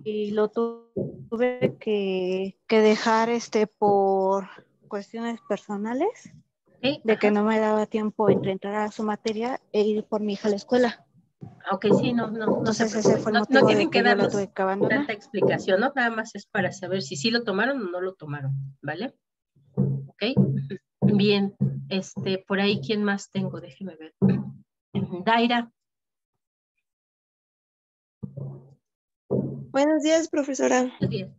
y lo tuve que dejar por cuestiones personales, ¿Okay? de que no me daba tiempo entre entrar a su materia e ir por mi hija a la escuela. Ok, sí, no se Entonces ese preocupen. fue el No, no motivo de tienen que que yo lo darnos tuve que abandonar. tanta explicación, ¿no? Nada más es para saber si sí lo tomaron o no lo tomaron, ¿vale? Ok. Bien, por ahí, ¿quién más tengo? Déjeme ver. Daira. Buenos días, profesora. Buenos días.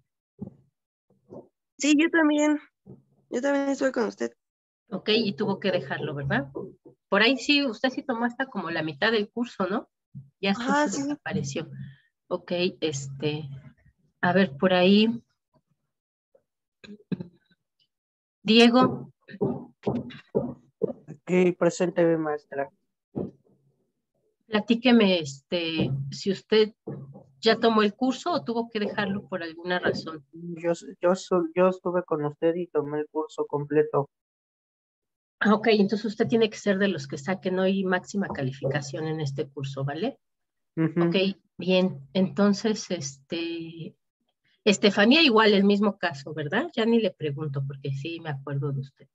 Sí, yo también estoy con usted. Ok, y tuvo que dejarlo, ¿verdad? Por ahí sí, usted sí tomó hasta como la mitad del curso, ¿no? Ya después se Sí. desapareció. Ok, a ver, por ahí. Diego. Aquí presente, maestra. Platíqueme, si usted ya tomó el curso o tuvo que dejarlo por alguna razón. Yo estuve con usted y tomé el curso completo. Ok, entonces usted tiene que ser de los que saquen hoy máxima calificación en este curso, ¿vale? Ok, bien. Entonces, Estefanía igual el mismo caso, ¿verdad? Ya ni le pregunto porque sí me acuerdo de usted.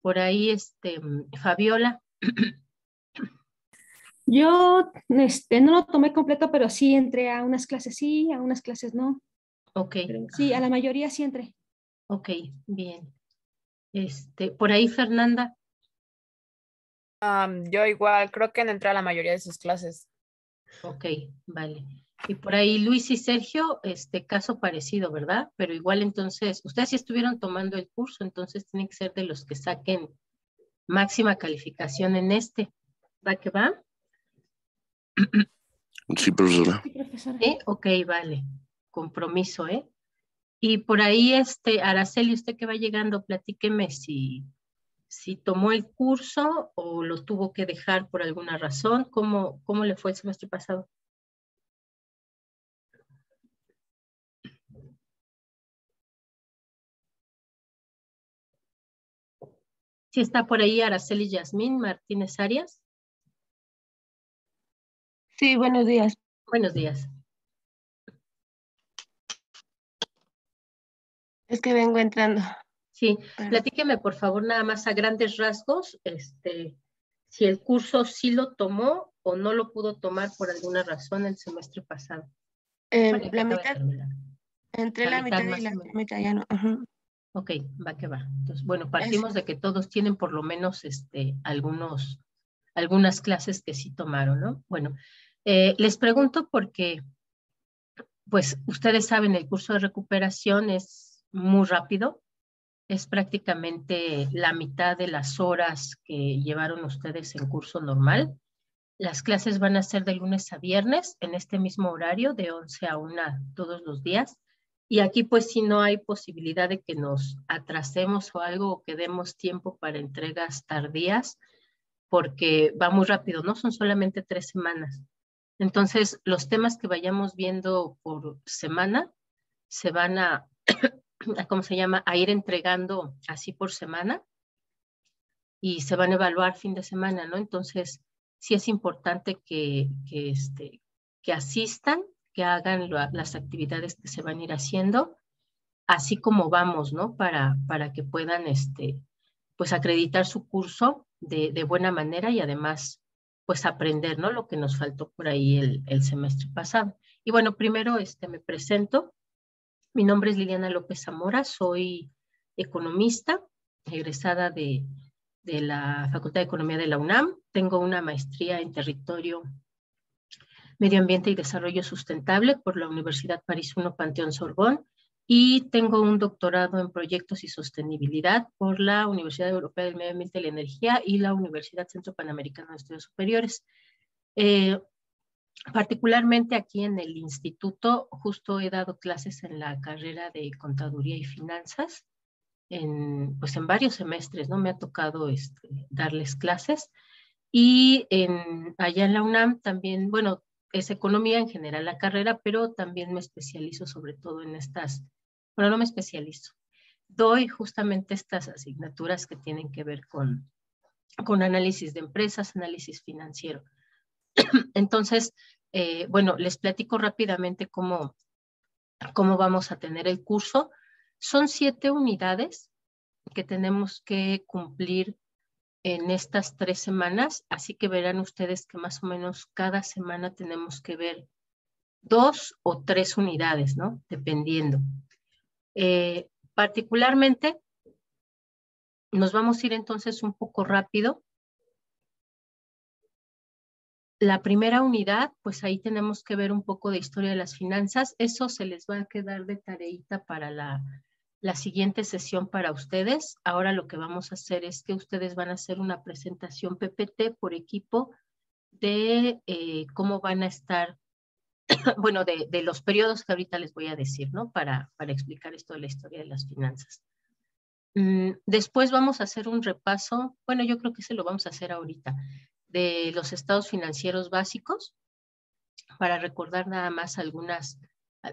Por ahí, Fabiola. Yo no lo tomé completo, pero sí entré a unas clases sí, a unas clases no. Ok. Pero sí, a la mayoría sí entré. Ok, bien. Por ahí Fernanda. Yo igual, creo que entré a la mayoría de sus clases. Ok, vale. Y por ahí Luis y Sergio, caso parecido, ¿verdad? Pero igual entonces, ustedes sí estuvieron tomando el curso, entonces tienen que ser de los que saquen máxima calificación en este. ¿Va que va? Sí, profesora. Sí, profesora. Ok, vale. Compromiso, ¿eh? Y por ahí, Araceli, usted que va llegando, platíqueme si tomó el curso o lo tuvo que dejar por alguna razón. ¿Cómo le fue el semestre pasado? Sí está por ahí Araceli Yasmín Martínez Arias. Sí, buenos días. Buenos días. Es que vengo entrando. Sí, platíqueme por favor nada más a grandes rasgos, si el curso sí lo tomó o no lo pudo tomar por alguna razón el semestre pasado. Bueno, La mitad, entre la mitad y la mitad ya no. Ok, va que va. Entonces, bueno, partimos de que todos tienen por lo menos algunas clases que sí tomaron, ¿no? Bueno, les pregunto porque, pues, ustedes saben, el curso de recuperación es muy rápido, es prácticamente la mitad de las horas que llevaron ustedes en curso normal. Las clases van a ser de lunes a viernes en este mismo horario, de 11 a 1 todos los días. Y aquí pues si no hay posibilidad de que nos atrasemos o algo o que demos tiempo para entregas tardías, porque va muy rápido, ¿no? Son solamente 3 semanas. Entonces, los temas que vayamos viendo por semana se van ¿cómo se llama? A ir entregando así por semana y se van a evaluar fin de semana, ¿no? Entonces, sí es importante que asistan, que hagan las actividades que se van a ir haciendo, así como vamos, ¿no? Para que puedan, pues acreditar su curso de buena manera y además, pues aprender, ¿no? Lo que nos faltó por ahí el semestre pasado. Y bueno, primero, me presento. Mi nombre es Liliana López Zamora, soy economista, egresada de la Facultad de Economía de la UNAM. Tengo una maestría en territorio, medio ambiente y desarrollo sustentable por la Universidad París I Panteón Sorbonne y tengo un doctorado en proyectos y sostenibilidad por la Universidad Europea del Medio Ambiente y la Energía y la Universidad Centro Panamericano de Estudios Superiores. Particularmente aquí en el instituto, justo he dado clases en la carrera de Contaduría y Finanzas, pues en varios semestres, ¿no? Me ha tocado darles clases. Y allá en la UNAM también, bueno, es economía en general la carrera, pero también me especializo sobre todo en bueno, no me especializo. Doy justamente estas asignaturas que tienen que ver con análisis de empresas, análisis financiero. Entonces, bueno, les platico rápidamente cómo cómo vamos a tener el curso. Son 7 unidades que tenemos que cumplir en estas 3 semanas, así que verán ustedes que más o menos cada semana tenemos que ver 2 o 3 unidades, ¿no? Dependiendo. Particularmente, nos vamos a ir entonces un poco rápido. La primera unidad, pues ahí tenemos que ver un poco de historia de las finanzas. Eso se les va a quedar de tareita para la siguiente sesión para ustedes. Ahora lo que vamos a hacer es que ustedes van a hacer una presentación PPT por equipo de cómo van a estar, bueno, de los periodos que ahorita les voy a decir, ¿no? Para explicar esto de la historia de las finanzas. Después vamos a hacer un repaso, bueno, yo creo que se lo vamos a hacer ahorita, de los estados financieros básicos, para recordar nada más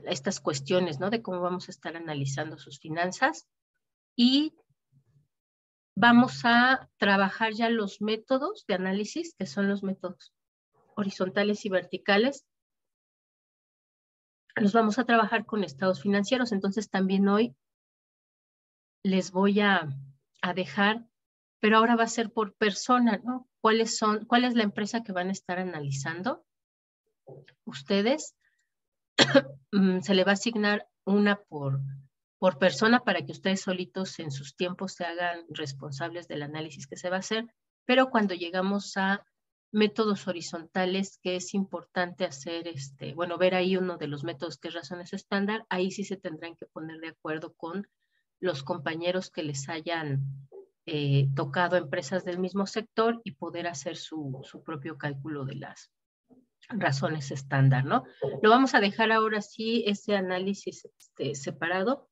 estas cuestiones, ¿no? De cómo vamos a estar analizando sus finanzas. Y vamos a trabajar ya los métodos de análisis, que son los métodos horizontales y verticales. Los vamos a trabajar con estados financieros, entonces también hoy les voy a dejar, pero ahora va a ser por persona, ¿no? ¿Cuál es la empresa que van a estar analizando? Ustedes se le va a asignar una por persona para que ustedes solitos en sus tiempos se hagan responsables del análisis que se va a hacer, pero cuando llegamos a métodos horizontales, que es importante hacer, bueno, ver ahí uno de los métodos que es razones estándar, ahí sí se tendrán que poner de acuerdo con los compañeros que les hayan tocado empresas del mismo sector y poder hacer su propio cálculo de las razones estándar, ¿no? Lo vamos a dejar ahora sí, ese análisis separado,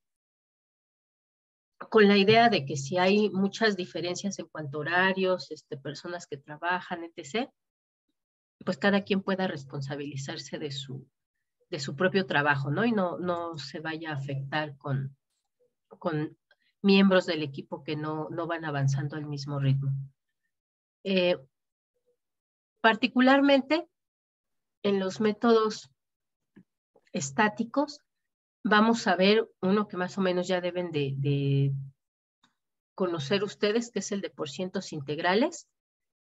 con la idea de que si hay muchas diferencias en cuanto a horarios, personas que trabajan, etc., pues cada quien pueda responsabilizarse de su propio trabajo, ¿no? Y no se vaya a afectar con miembros del equipo que no van avanzando al mismo ritmo. Particularmente en los métodos estáticos, vamos a ver uno que más o menos ya deben de conocer ustedes, que es el de porcientos integrales.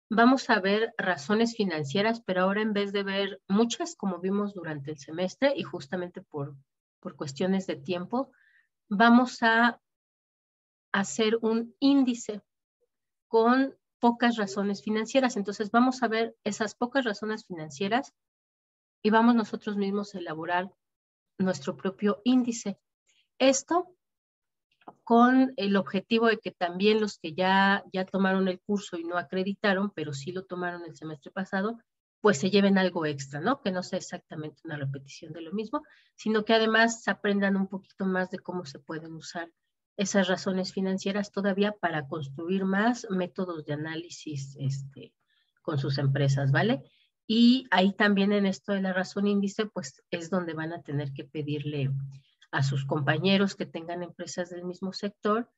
Vamos a ver razones financieras, pero ahora en vez de ver muchas como vimos durante el semestre y justamente por cuestiones de tiempo, vamos a hacer un índice con pocas razones financieras. Entonces vamos a ver esas pocas razones financieras y vamos nosotros mismos a elaborar nuestro propio índice. Esto con el objetivo de que también los que ya tomaron el curso y no acreditaron, pero sí lo tomaron el semestre pasado, pues se lleven algo extra, ¿no? Que no sea exactamente una repetición de lo mismo, sino que además aprendan un poquito más de cómo se pueden usar esas razones financieras todavía para construir más métodos de análisis con sus empresas, ¿vale? Y ahí también en esto de la razón índice, pues es donde van a tener que pedirle a sus compañeros que tengan empresas del mismo sector,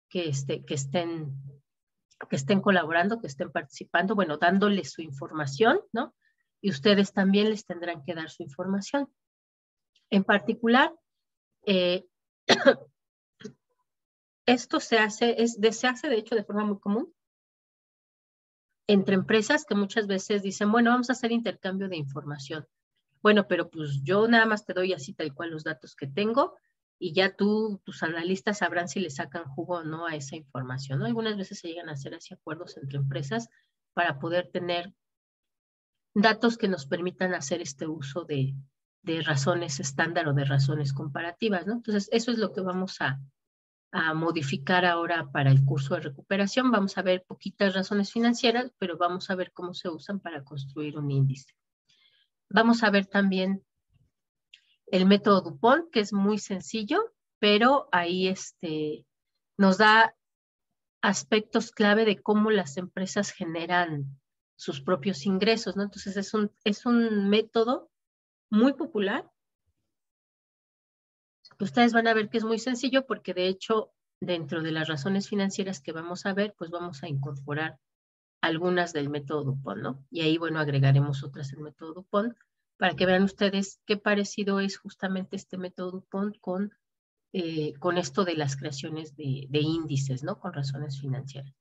que estén colaborando, que estén participando, bueno, dándoles su información, ¿no? Y ustedes también les tendrán que dar su información. En particular, esto se hace de hecho de forma muy común entre empresas que muchas veces dicen, bueno, vamos a hacer intercambio de información. Bueno, pero pues yo nada más te doy así tal cual los datos que tengo y ya tus analistas sabrán si le sacan jugo o no a esa información, ¿no? Algunas veces se llegan a hacer así acuerdos entre empresas para poder tener datos que nos permitan hacer este uso de razones estándar o de razones comparativas, ¿no? Entonces, eso es lo que vamos a modificar ahora para el curso de recuperación. Vamos a ver poquitas razones financieras, pero vamos a ver cómo se usan para construir un índice. Vamos a ver también el método Dupont, que es muy sencillo, pero ahí nos da aspectos clave de cómo las empresas generan sus propios ingresos, ¿no? Entonces es un método muy popular. Ustedes van a ver que es muy sencillo porque de hecho dentro de las razones financieras que vamos a ver, pues vamos a incorporar algunas del método Dupont, ¿no? Y ahí, bueno, agregaremos otras del método Dupont para que vean ustedes qué parecido es justamente este método DuPont con esto de las creaciones de índices, ¿no? Con razones financieras.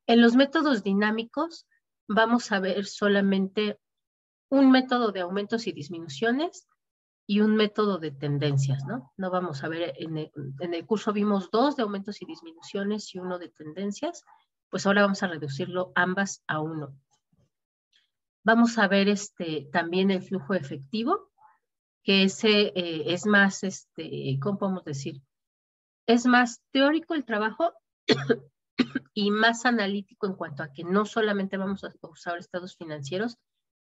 En los métodos dinámicos vamos a ver solamente un método de aumentos y disminuciones y un método de tendencias, ¿no? No vamos a ver, en el curso vimos 2 de aumentos y disminuciones y 1 de tendencias, pues ahora vamos a reducirlo ambas a 1. Vamos a ver también el flujo efectivo, que ese es más, ¿cómo podemos decir? Es más teórico el trabajo y más analítico en cuanto a que no solamente vamos a usar estados financieros,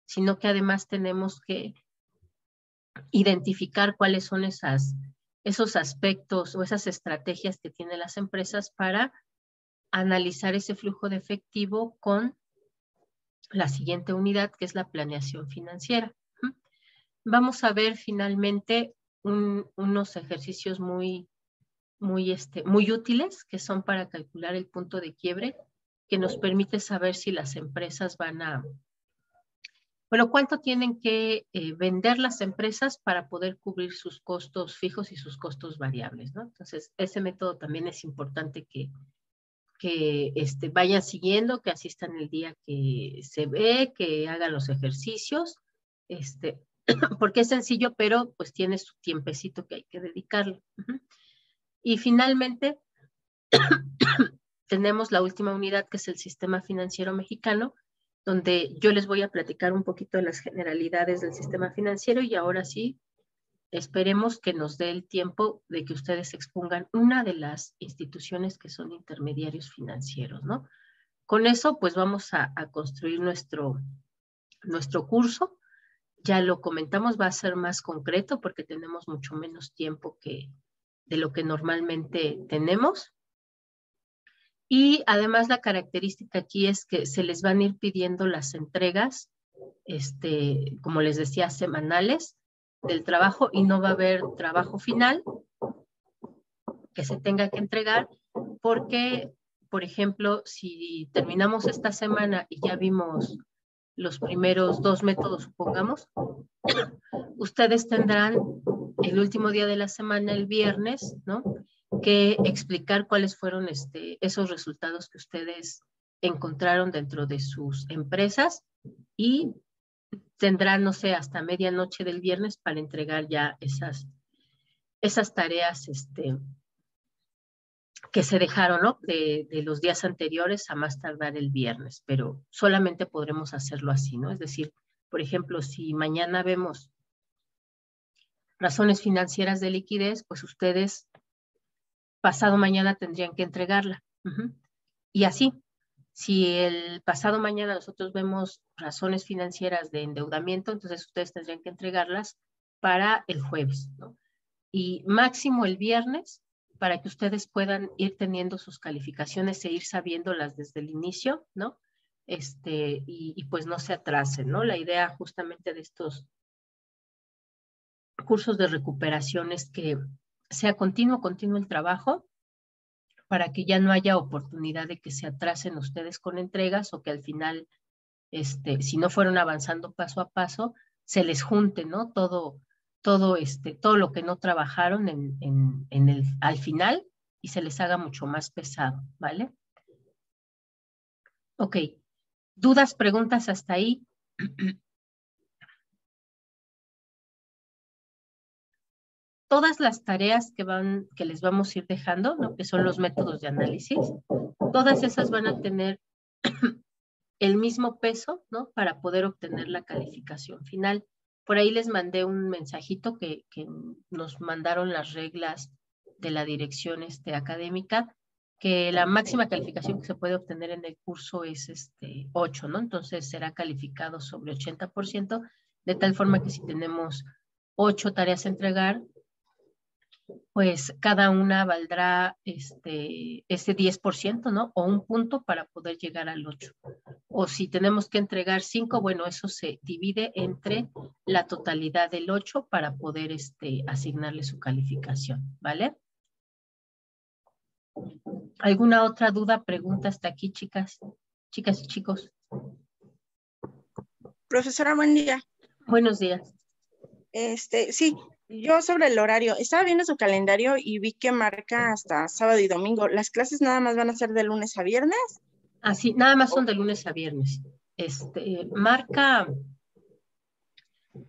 sino que además tenemos que identificar cuáles son esos aspectos o esas estrategias que tienen las empresas para analizar ese flujo de efectivo con la siguiente unidad, que es la planeación financiera. Vamos a ver finalmente unos ejercicios muy útiles, que son para calcular el punto de quiebre, que nos permite saber si las empresas van a... Bueno, ¿cuánto tienen que vender las empresas para poder cubrir sus costos fijos y sus costos variables, ¿no? Entonces, ese método también es importante que vayan siguiendo, que asistan el día que se ve, que hagan los ejercicios, porque es sencillo, pero pues tiene su tiempecito que hay que dedicarle. Y finalmente, tenemos la última unidad, que es el sistema financiero mexicano, donde yo les voy a platicar un poquito de las generalidades del sistema financiero y ahora sí, esperemos que nos dé el tiempo de que ustedes expongan una de las instituciones que son intermediarios financieros, ¿no? Con eso, pues vamos a construir nuestro curso. Ya lo comentamos, va a ser más concreto porque tenemos mucho menos tiempo de lo que normalmente tenemos. Y además la característica aquí es que se les van a ir pidiendo las entregas, como les decía, semanales del trabajo, y no va a haber trabajo final que se tenga que entregar porque, por ejemplo, si terminamos esta semana y ya vimos los primeros 2 métodos, supongamos, ustedes tendrán el último día de la semana, el viernes, ¿no?, que explicar cuáles fueron esos resultados que ustedes encontraron dentro de sus empresas y tendrán, no sé, hasta medianoche del viernes para entregar ya esas tareas que se dejaron, ¿no?, de los días anteriores a más tardar el viernes, pero solamente podremos hacerlo así, ¿no? Es decir, por ejemplo, si mañana vemos razones financieras de liquidez, pues ustedes pasado mañana tendrían que entregarla. Y así, si el pasado mañana nosotros vemos razones financieras de endeudamiento, entonces ustedes tendrían que entregarlas para el jueves, ¿no? Y máximo el viernes, para que ustedes puedan ir teniendo sus calificaciones e ir sabiéndolas desde el inicio, ¿no? Y pues no se atrasen, ¿no? La idea justamente de estos cursos de recuperación es que sea continuo el trabajo, para que ya no haya oportunidad de que se atrasen ustedes con entregas o que al final, si no fueron avanzando paso a paso, se les junte, ¿no?, todo lo que no trabajaron al final y se les haga mucho más pesado, ¿vale? Ok. ¿Dudas, preguntas hasta ahí? Todas las tareas que les vamos a ir dejando, ¿no?, que son los métodos de análisis, todas esas van a tener el mismo peso, ¿no?, para poder obtener la calificación final. Por ahí les mandé un mensajito que nos mandaron las reglas de la dirección académica, que la máxima calificación que se puede obtener en el curso es 8, ¿no? Entonces será calificado sobre 80%, de tal forma que si tenemos 8 tareas a entregar, pues cada una valdrá ese 10%, ¿no? O un punto para poder llegar al 8. O si tenemos que entregar 5, bueno, eso se divide entre la totalidad del 8 para poder asignarle su calificación, ¿vale? ¿Alguna otra duda, pregunta hasta aquí, chicas y chicos? Profesora, buen día. Buenos días. Sí, yo sobre el horario, estaba viendo su calendario y vi que marca hasta sábado y domingo. ¿Las clases nada más van a ser de lunes a viernes? Así, nada más son de lunes a viernes.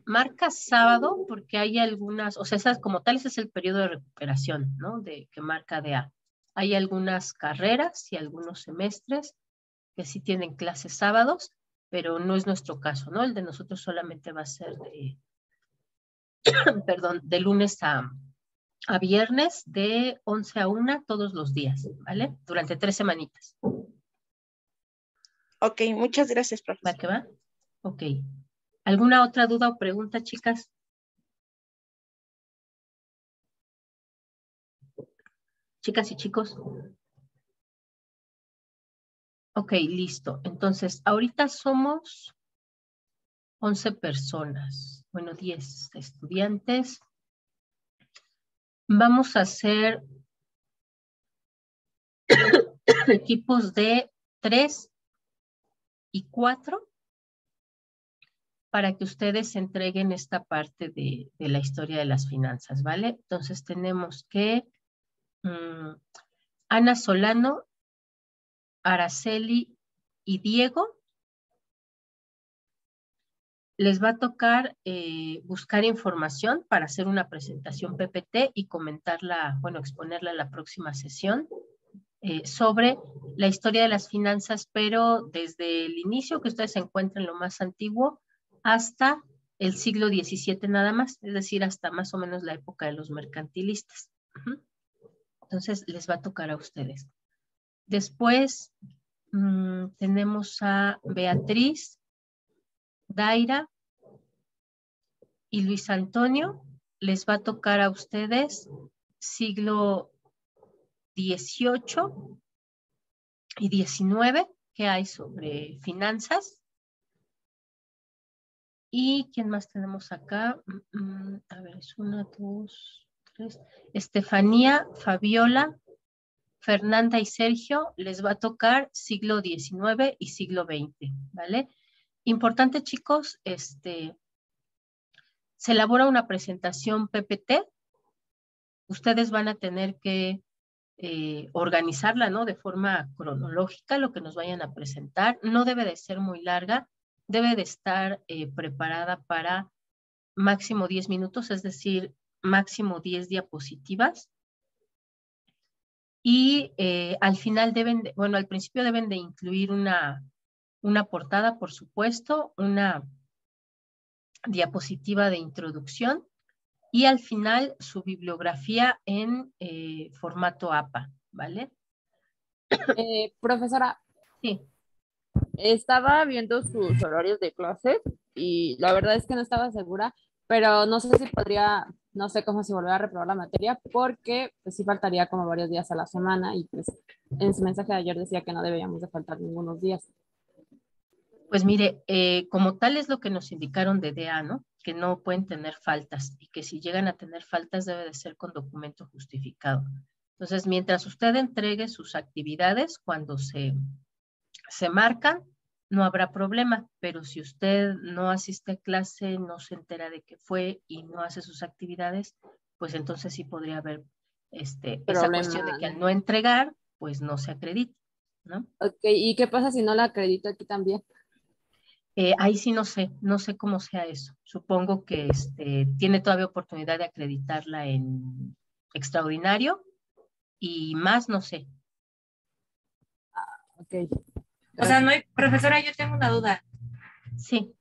Marca sábado porque hay algunas, o sea, esas como tal, ese es el periodo de recuperación, ¿no? Que marca DA. Hay algunas carreras y algunos semestres que sí tienen clases sábados, pero no es nuestro caso, ¿no? El de nosotros solamente va a ser perdón, de lunes a viernes de 11 a 1 todos los días, ¿vale? Durante 3 semanitas. Ok, muchas gracias, profesor. ¿Va que va? Ok. ¿Alguna otra duda o pregunta, chicas? Chicas y chicos. Ok, listo. Entonces, ahorita somos 11 personas. Bueno, 10 estudiantes. Vamos a hacer equipos de 3 y 4 para que ustedes entreguen esta parte de la historia de las finanzas, ¿vale? Entonces tenemos que Ana Solano, Araceli y Diego les va a tocar buscar información para hacer una presentación PPT y comentarla, bueno, exponerla en la próxima sesión sobre la historia de las finanzas, pero desde el inicio que ustedes se encuentran lo más antiguo hasta el siglo XVII nada más, es decir, hasta más o menos la época de los mercantilistas. Entonces, les va a tocar a ustedes. Después tenemos a Beatriz, Daira y Luis Antonio. Les va a tocar a ustedes siglo XVIII y XIX, que hay sobre finanzas. ¿Y quién más tenemos acá? A ver, es 1, 2, 3. Estefanía, Fabiola, Fernanda y Sergio les va a tocar siglo XIX y siglo XX, ¿vale? Importante, chicos, se elabora una presentación PPT. Ustedes van a tener que organizarla, ¿no? De forma cronológica, lo que nos vayan a presentar. No debe de ser muy larga, debe de estar preparada para máximo 10 minutos, es decir, máximo 10 diapositivas. Y al final al principio deben de incluir una portada, por supuesto, una diapositiva de introducción y al final su bibliografía en formato APA, ¿vale? Profesora, Sí. estaba viendo sus horarios de clases y la verdad es que no estaba segura, pero no sé si podría, no sé cómo si volver a reprobar la materia, porque pues sí faltaría como varios días a la semana y pues en su mensaje de ayer decía que no deberíamos de faltar ningunos días. Pues mire, como tal es lo que nos indicaron de DEA, ¿no? Que no pueden tener faltas y que si llegan a tener faltas debe de ser con documento justificado. Entonces, mientras usted entregue sus actividades, cuando se marcan, no habrá problema, pero si usted no asiste a clase, no se entera de que fue y no hace sus actividades, pues entonces sí podría haber esa cuestión de que al no entregar, pues no se acredita, ¿no? Ok, ¿y qué pasa si no la acredito aquí también? Ahí sí no sé cómo sea eso. Supongo que tiene todavía oportunidad de acreditarla en extraordinario y más no sé. Ok. O sea, no hay, profesora, yo tengo una duda. Sí.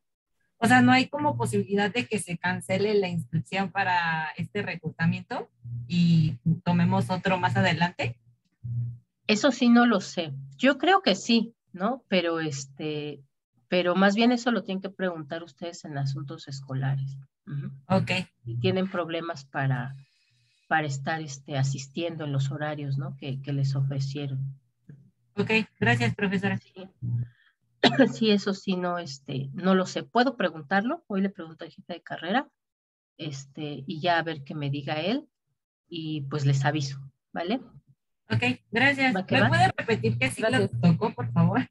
O sea, no hay como posibilidad de que se cancele la inscripción para este reclutamiento y tomemos otro más adelante. Eso sí no lo sé. Yo creo que sí, ¿no? Pero pero más bien eso lo tienen que preguntar ustedes en asuntos escolares. Ok. Y tienen problemas para estar asistiendo en los horarios, ¿no? Que les ofrecieron. Ok, gracias, profesora. Sí. Sí, eso sí, no lo sé. ¿Puedo preguntarlo? Hoy le pregunto al jefe de carrera, y ya a ver qué me diga él, y pues les aviso, ¿vale? Ok, gracias. ¿Me puede repetir qué siglo tocó, por favor?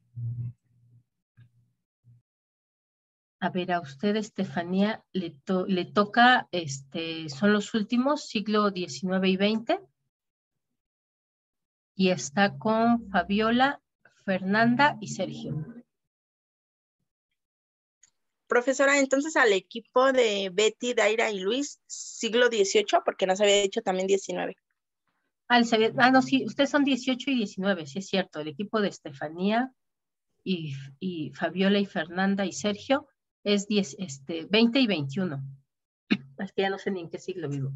A ver, a usted, Estefanía, le toca, son los últimos, siglo XIX y XX. Y está con Fabiola, Fernanda y Sergio. Profesora, entonces al equipo de Betty, Daira y Luis, siglo XVIII, porque nos había dicho también XIX. No, sí, ustedes son 18 y 19, sí es cierto. El equipo de Estefanía y Fabiola y Fernanda y Sergio es 20 y 21. Es que ya no sé ni en qué siglo vivo.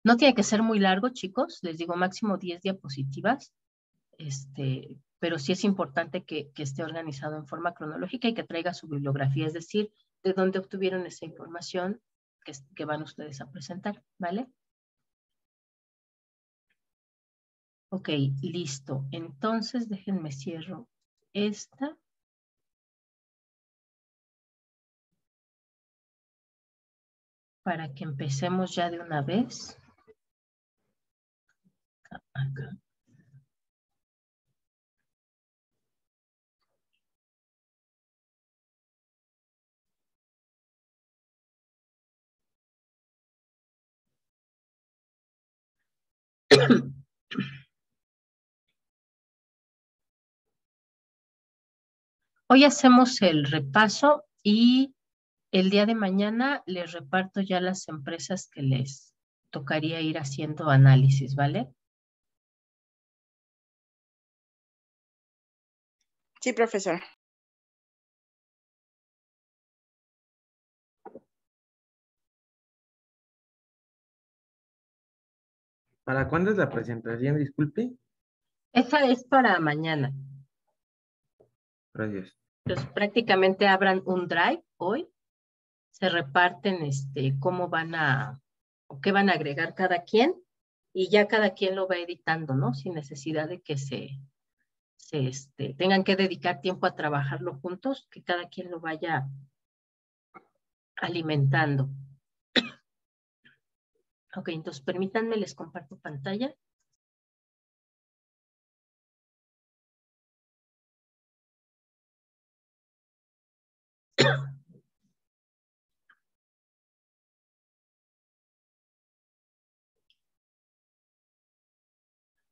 No tiene que ser muy largo, chicos. Les digo máximo 10 diapositivas. Pero sí es importante que esté organizado en forma cronológica y que traiga su bibliografía, es decir, de dónde obtuvieron esa información que van ustedes a presentar, ¿vale? Ok, listo. Entonces, déjenme cierro esta. Para que empecemos ya de una vez. Acá. Hoy hacemos el repaso y el día de mañana les reparto ya las empresas que les tocaría ir haciendo análisis, ¿vale? Sí, profesora. ¿Para cuándo es la presentación? Disculpe. Esa es para mañana. Gracias. Entonces prácticamente abran un drive hoy. Se reparten cómo van o qué van a agregar cada quien y ya cada quien lo va editando, ¿no? Sin necesidad de que tengan que dedicar tiempo a trabajarlo juntos, que cada quien lo vaya alimentando. Ok, entonces permítanme, les comparto pantalla.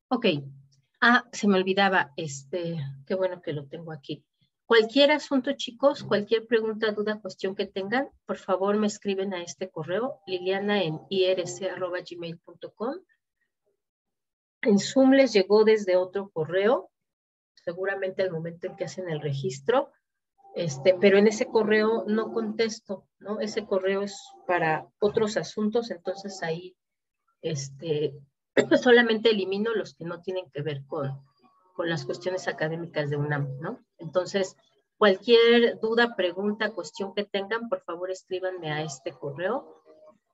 Ok. Se me olvidaba, qué bueno que lo tengo aquí. Cualquier asunto, chicos, cualquier pregunta, duda, cuestión que tengan, por favor me escriben a este correo, Liliana en irc@gmail.com. En Zoom les llegó desde otro correo, seguramente al momento en que hacen el registro, pero en ese correo no contesto, ¿no? Ese correo es para otros asuntos, entonces ahí, solamente elimino los que no tienen que ver con las cuestiones académicas de UNAM, ¿no? Entonces, cualquier duda, pregunta, cuestión que tengan, por favor escríbanme a este correo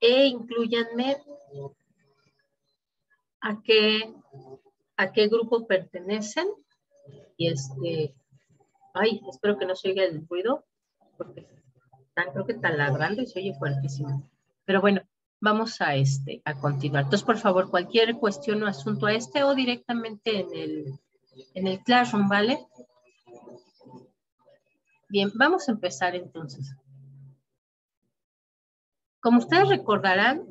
e inclúyanme a qué grupo pertenecen y espero que no se oiga el ruido porque creo que está ladrando y se oye fuertísimo. Pero bueno, vamos a continuar. Entonces, por favor, cualquier cuestión o asunto a o directamente en el Classroom, ¿vale? Bien, vamos a empezar entonces. Como ustedes recordarán,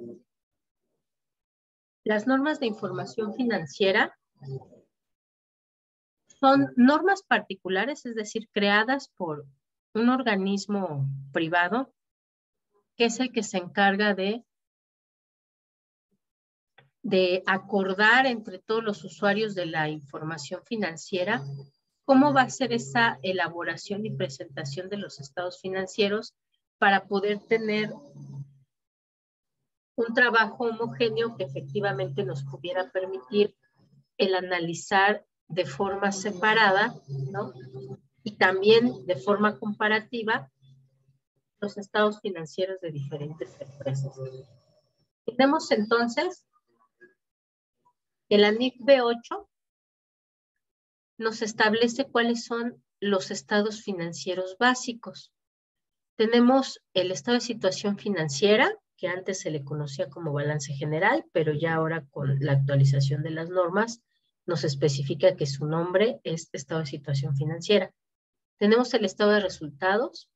las normas de información financiera son normas particulares, es decir, creadas por un organismo privado que es el que se encarga de acordar entre todos los usuarios de la información financiera cómo va a ser esa elaboración y presentación de los estados financieros para poder tener un trabajo homogéneo que efectivamente nos pudiera permitir el analizar de forma separada, ¿no? Y también de forma comparativa los estados financieros de diferentes empresas. Tenemos entonces que la NIF B8 nos establece cuáles son los estados financieros básicos. Tenemos el estado de situación financiera, que antes se le conocía como balance general, pero ya ahora con la actualización de las normas nos especifica que su nombre es estado de situación financiera. Tenemos el estado de resultados,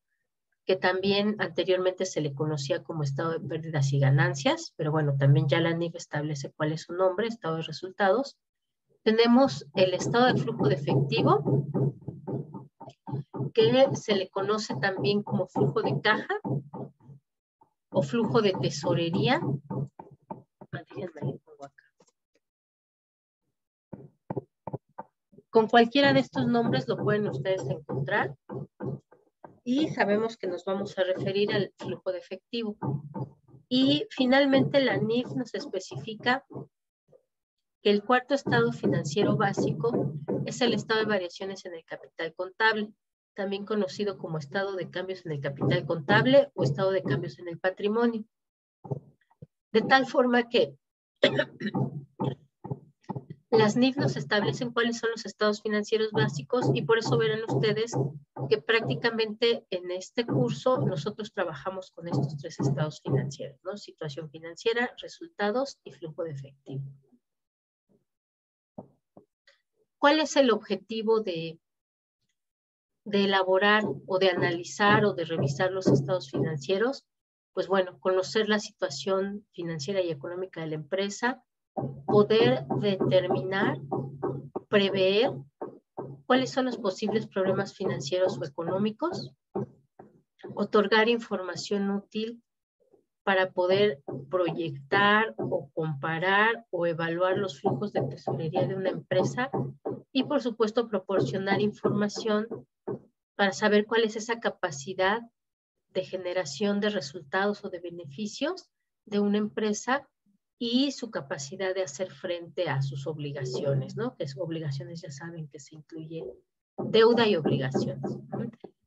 que también anteriormente se le conocía como estado de pérdidas y ganancias, pero bueno, también ya la NIF establece cuál es su nombre, estado de resultados. Tenemos el estado de flujo de efectivo, que se le conoce también como flujo de caja o flujo de tesorería. Déjenme le pongo acá. Con cualquiera de estos nombres lo pueden ustedes encontrar. Y sabemos que nos vamos a referir al flujo de efectivo. Y finalmente la NIF nos especifica que el cuarto estado financiero básico es el estado de variaciones en el capital contable, también conocido como estado de cambios en el capital contable o estado de cambios en el patrimonio. De tal forma que las NIF nos establecen cuáles son los estados financieros básicos y por eso verán ustedes que prácticamente en este curso nosotros trabajamos con estos tres estados financieros, ¿no? Situación financiera, resultados y flujo de efectivo. ¿Cuál es el objetivo de elaborar o de analizar o de revisar los estados financieros? Pues bueno, conocer la situación financiera y económica de la empresa, poder determinar, prever cuáles son los posibles problemas financieros o económicos, otorgar información útil para poder proyectar o comparar o evaluar los flujos de tesorería de una empresa y por supuesto proporcionar información para saber cuál es esa capacidad de generación de resultados o de beneficios de una empresa y su capacidad de hacer frente a sus obligaciones, ¿no? Que sus obligaciones ya saben que se incluye deuda y obligaciones.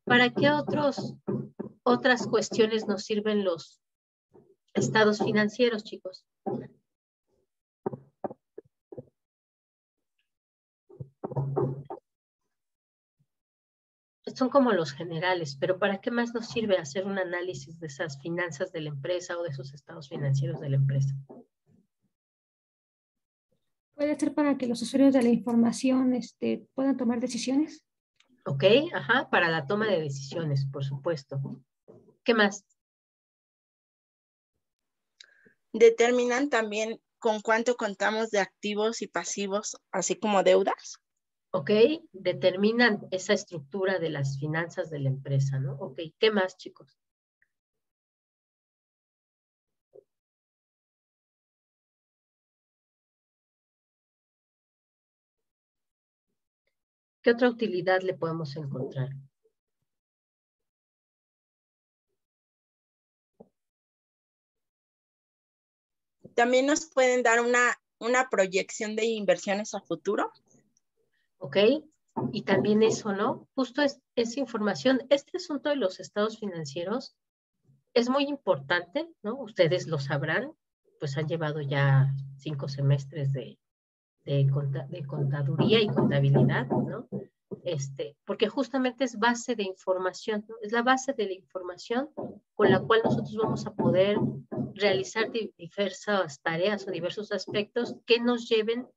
¿Para qué otras cuestiones nos sirven los estados financieros, chicos? Son como los generales, pero ¿para qué más nos sirve hacer un análisis de esas finanzas de la empresa o de esos estados financieros de la empresa? Puede ser para que los usuarios de la información puedan tomar decisiones. Ok, ajá, para la toma de decisiones, por supuesto. ¿Qué más? Determinan también con cuánto contamos de activos y pasivos, así como deudas. Ok, determinan esa estructura de las finanzas de la empresa, ¿no? Ok, ¿qué más, chicos? ¿Qué otra utilidad le podemos encontrar? También nos pueden dar una proyección de inversiones a futuro. Ok, y también eso, ¿no? Justo es información. Este asunto de los estados financieros es muy importante, ¿no? Ustedes lo sabrán, pues han llevado ya 5 semestres de contaduría y contabilidad, ¿no? Porque justamente es base de información, ¿no? Es la base de la información con la cual nosotros vamos a poder realizar diversas tareas o diversos aspectos que nos lleven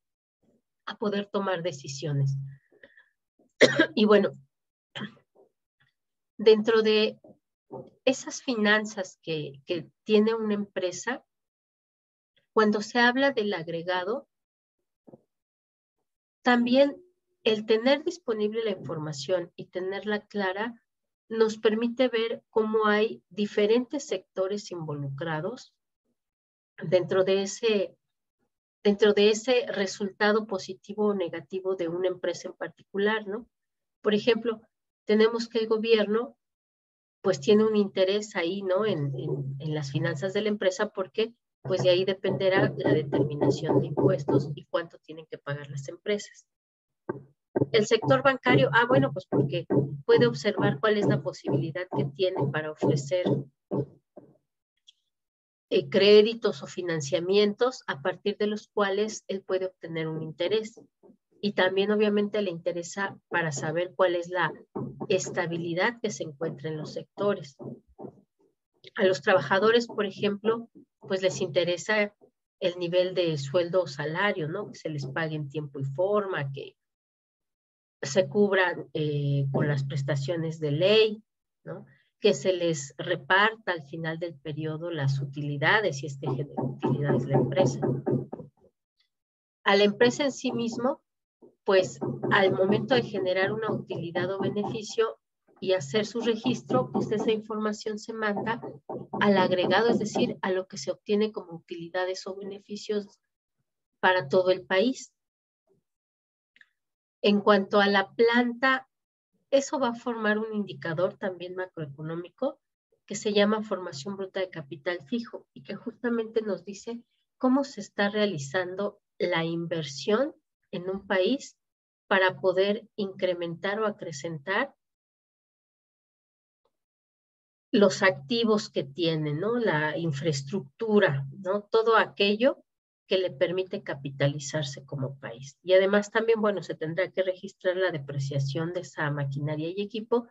a poder tomar decisiones. Y bueno, dentro de esas finanzas que tiene una empresa, cuando se habla del agregado, también el tener disponible la información y tenerla clara nos permite ver cómo hay diferentes sectores involucrados dentro de ese resultado positivo o negativo de una empresa en particular, ¿no? Por ejemplo, tenemos que el gobierno pues tiene un interés ahí, ¿no? En las finanzas de la empresa porque pues de ahí dependerá la determinación de impuestos y cuánto tienen que pagar las empresas. El sector bancario, bueno, pues porque puede observar cuál es la posibilidad que tiene para ofrecer créditos o financiamientos a partir de los cuales él puede obtener un interés. Y también obviamente le interesa para saber cuál es la estabilidad que se encuentra en los sectores. A los trabajadores, por ejemplo, pues les interesa el nivel de sueldo o salario, ¿no? Que se les pague en tiempo y forma, que se cubran con las prestaciones de ley, ¿no? Que se les reparta al final del periodo las utilidades, si es que genera utilidades la empresa. A la empresa en sí mismo, pues al momento de generar una utilidad o beneficio y hacer su registro, pues esa información se manda al agregado, es decir, a lo que se obtiene como utilidades o beneficios para todo el país. En cuanto a la planta, eso va a formar un indicador también macroeconómico que se llama formación bruta de capital fijo y que justamente nos dice cómo se está realizando la inversión en un país para poder incrementar o acrecentar los activos que tiene, ¿no? La infraestructura, ¿no? Todo aquello que le permite capitalizarse como país. Y además también, bueno, se tendrá que registrar la depreciación de esa maquinaria y equipo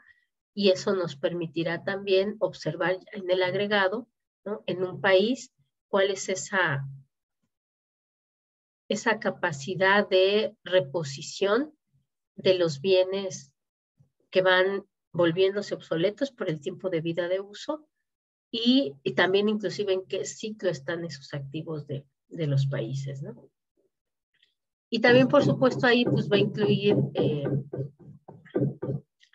y eso nos permitirá también observar en el agregado, ¿no? En un país, cuál es esa capacidad de reposición de los bienes que van volviéndose obsoletos por el tiempo de vida de uso y también inclusive en qué ciclo están esos activos de los países, ¿no? Y también, por supuesto, ahí pues va a incluir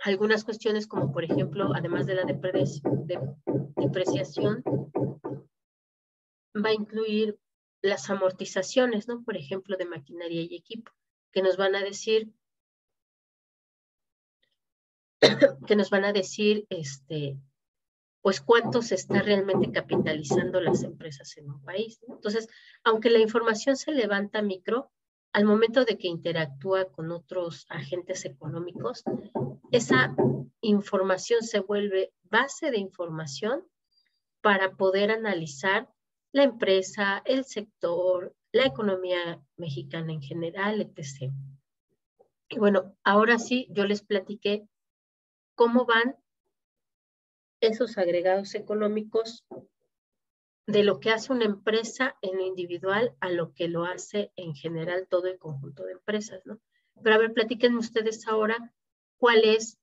algunas cuestiones como, por ejemplo, además de la depreciación, va a incluir las amortizaciones, ¿no? Por ejemplo, de maquinaria y equipo, que nos van a decir, pues cuánto se está realmente capitalizando las empresas en un país, ¿no? Entonces, aunque la información se levanta micro, al momento de que interactúa con otros agentes económicos, esa información se vuelve base de información para poder analizar la empresa, el sector, la economía mexicana en general, etc. Y bueno, ahora sí, yo les platiqué cómo van esos agregados económicos de lo que hace una empresa en lo individual a lo que lo hace en general todo el conjunto de empresas, ¿no? Pero a ver, platíquenme ustedes ahora cuál es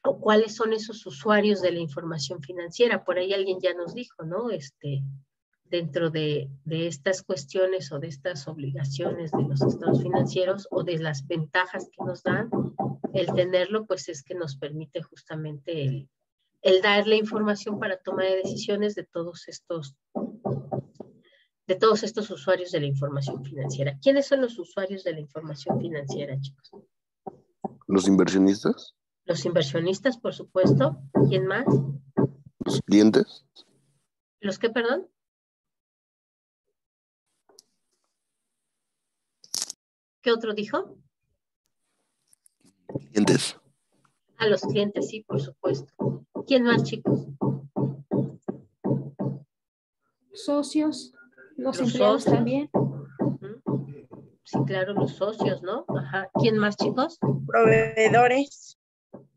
o cuáles son esos usuarios de la información financiera. Por ahí alguien ya nos dijo, ¿no? Dentro de estas cuestiones o de estas obligaciones de los estados financieros o de las ventajas que nos dan, el tenerlo, pues es que nos permite justamente el darle información para toma de decisiones de todos estos usuarios de la información financiera. ¿Quiénes son los usuarios de la información financiera, chicos? ¿Los inversionistas? Los inversionistas, por supuesto. ¿Quién más? ¿Los clientes? ¿Los qué, perdón? ¿Qué otro dijo? Clientes. A los clientes, sí, por supuesto. ¿Quién más, chicos? Socios, los Los empleados socios. también. Sí, claro, los socios, ¿no? Ajá. ¿Quién más, chicos? Proveedores.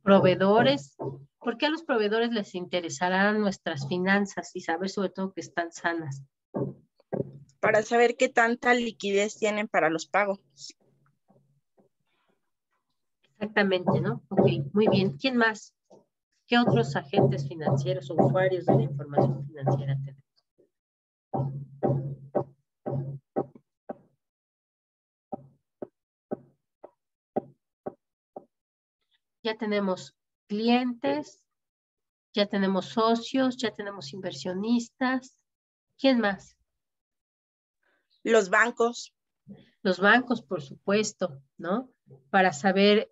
Proveedores. ¿Por qué a los proveedores les interesarán nuestras finanzas y saber sobre todo que están sanas? Para saber qué tanta liquidez tienen para los pagos. Exactamente, ¿no? Ok, muy bien. ¿Quién más? ¿Qué otros agentes financieros o usuarios de la información financiera tenemos? Ya tenemos clientes, ya tenemos socios, ya tenemos inversionistas. ¿Quién más? Los bancos. Los bancos, por supuesto, ¿no? Para saber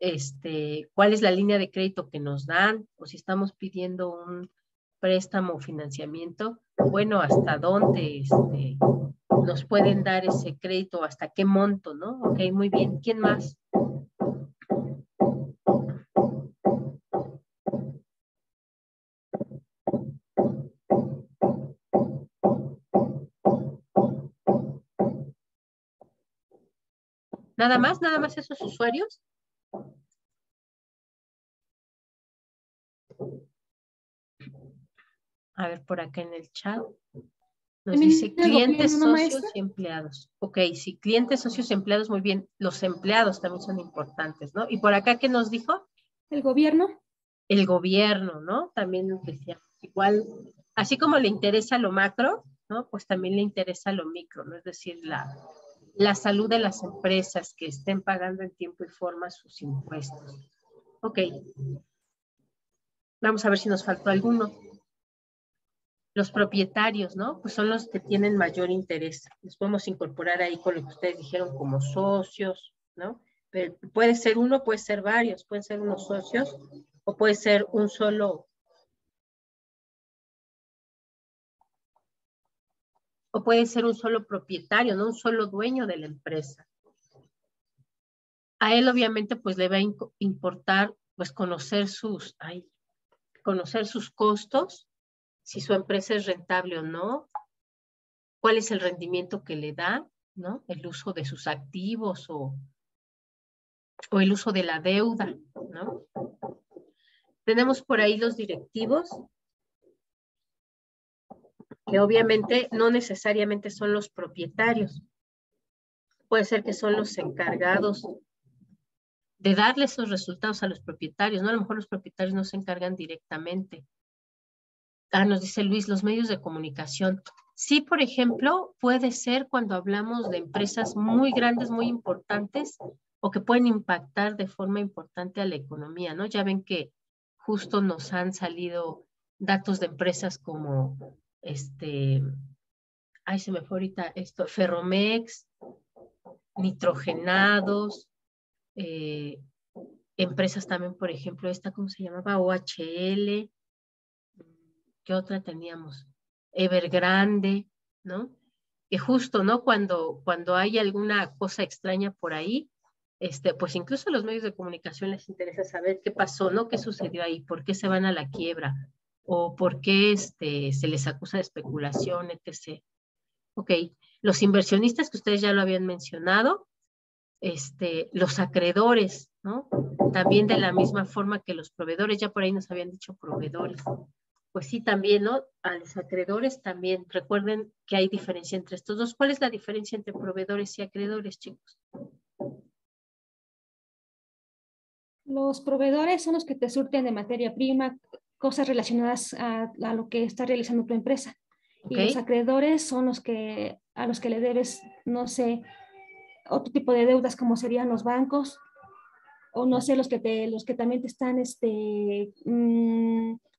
cuál es la línea de crédito que nos dan o si estamos pidiendo un préstamo o financiamiento, bueno, hasta dónde nos pueden dar ese crédito, hasta qué monto, ¿no? Ok, muy bien. ¿Quién más? ¿Nada más esos usuarios? A ver, por acá en el chat. Nos dice clientes, socios y empleados. Ok, sí, clientes, socios y empleados, muy bien. Los empleados también son importantes, ¿no? Y por acá, ¿qué nos dijo? El gobierno. El gobierno, ¿no? También nos decía, igual, así como le interesa lo macro, ¿no? Pues también le interesa lo micro, ¿no? Es decir, la salud de las empresas que estén pagando en tiempo y forma sus impuestos. Ok. Vamos a ver si nos faltó alguno. Los propietarios, ¿no? Pues son los que tienen mayor interés. Los podemos incorporar ahí con lo que ustedes dijeron como socios, ¿no? Pero puede ser uno, puede ser varios, pueden ser unos socios o puede ser un solo. O puede ser un solo propietario, ¿no? Un solo dueño de la empresa. A él obviamente pues le va a importar pues conocer sus costos, si su empresa es rentable o no, cuál es el rendimiento que le da, ¿no? El uso de sus activos o el uso de la deuda, ¿no? Tenemos por ahí los directivos, que obviamente no necesariamente son los propietarios. Puede ser que son los encargados de darle esos resultados a los propietarios, ¿no? A lo mejor los propietarios no se encargan directamente. Nos dice Luis, los medios de comunicación. Sí, por ejemplo, puede ser cuando hablamos de empresas muy grandes, muy importantes, o que pueden impactar de forma importante a la economía, ¿no? Ya ven que justo nos han salido datos de empresas como, se me fue ahorita esto, Ferromex, Nitrogenados, empresas también, por ejemplo, ¿cómo se llamaba? OHL. ¿Qué otra teníamos? Evergrande, ¿no? Que justo, ¿no? Cuando hay alguna cosa extraña por ahí, pues incluso a los medios de comunicación les interesa saber qué pasó, ¿no? ¿Qué sucedió ahí? ¿Por qué se van a la quiebra? ¿O por qué se les acusa de especulación, etc.? Ok, los inversionistas que ustedes ya lo habían mencionado, los acreedores, ¿no? También de la misma forma que los proveedores, ya por ahí nos habían dicho proveedores. Pues sí, también, ¿no? A los acreedores también. Recuerden que hay diferencia entre estos dos. ¿Cuál es la diferencia entre proveedores y acreedores, chicos? Los proveedores son los que te surten de materia prima, cosas relacionadas a lo que está realizando tu empresa. Okay. Y los acreedores son los que a los que le debes, no sé, otro tipo de deudas como serían los bancos, o no sé, los que también te están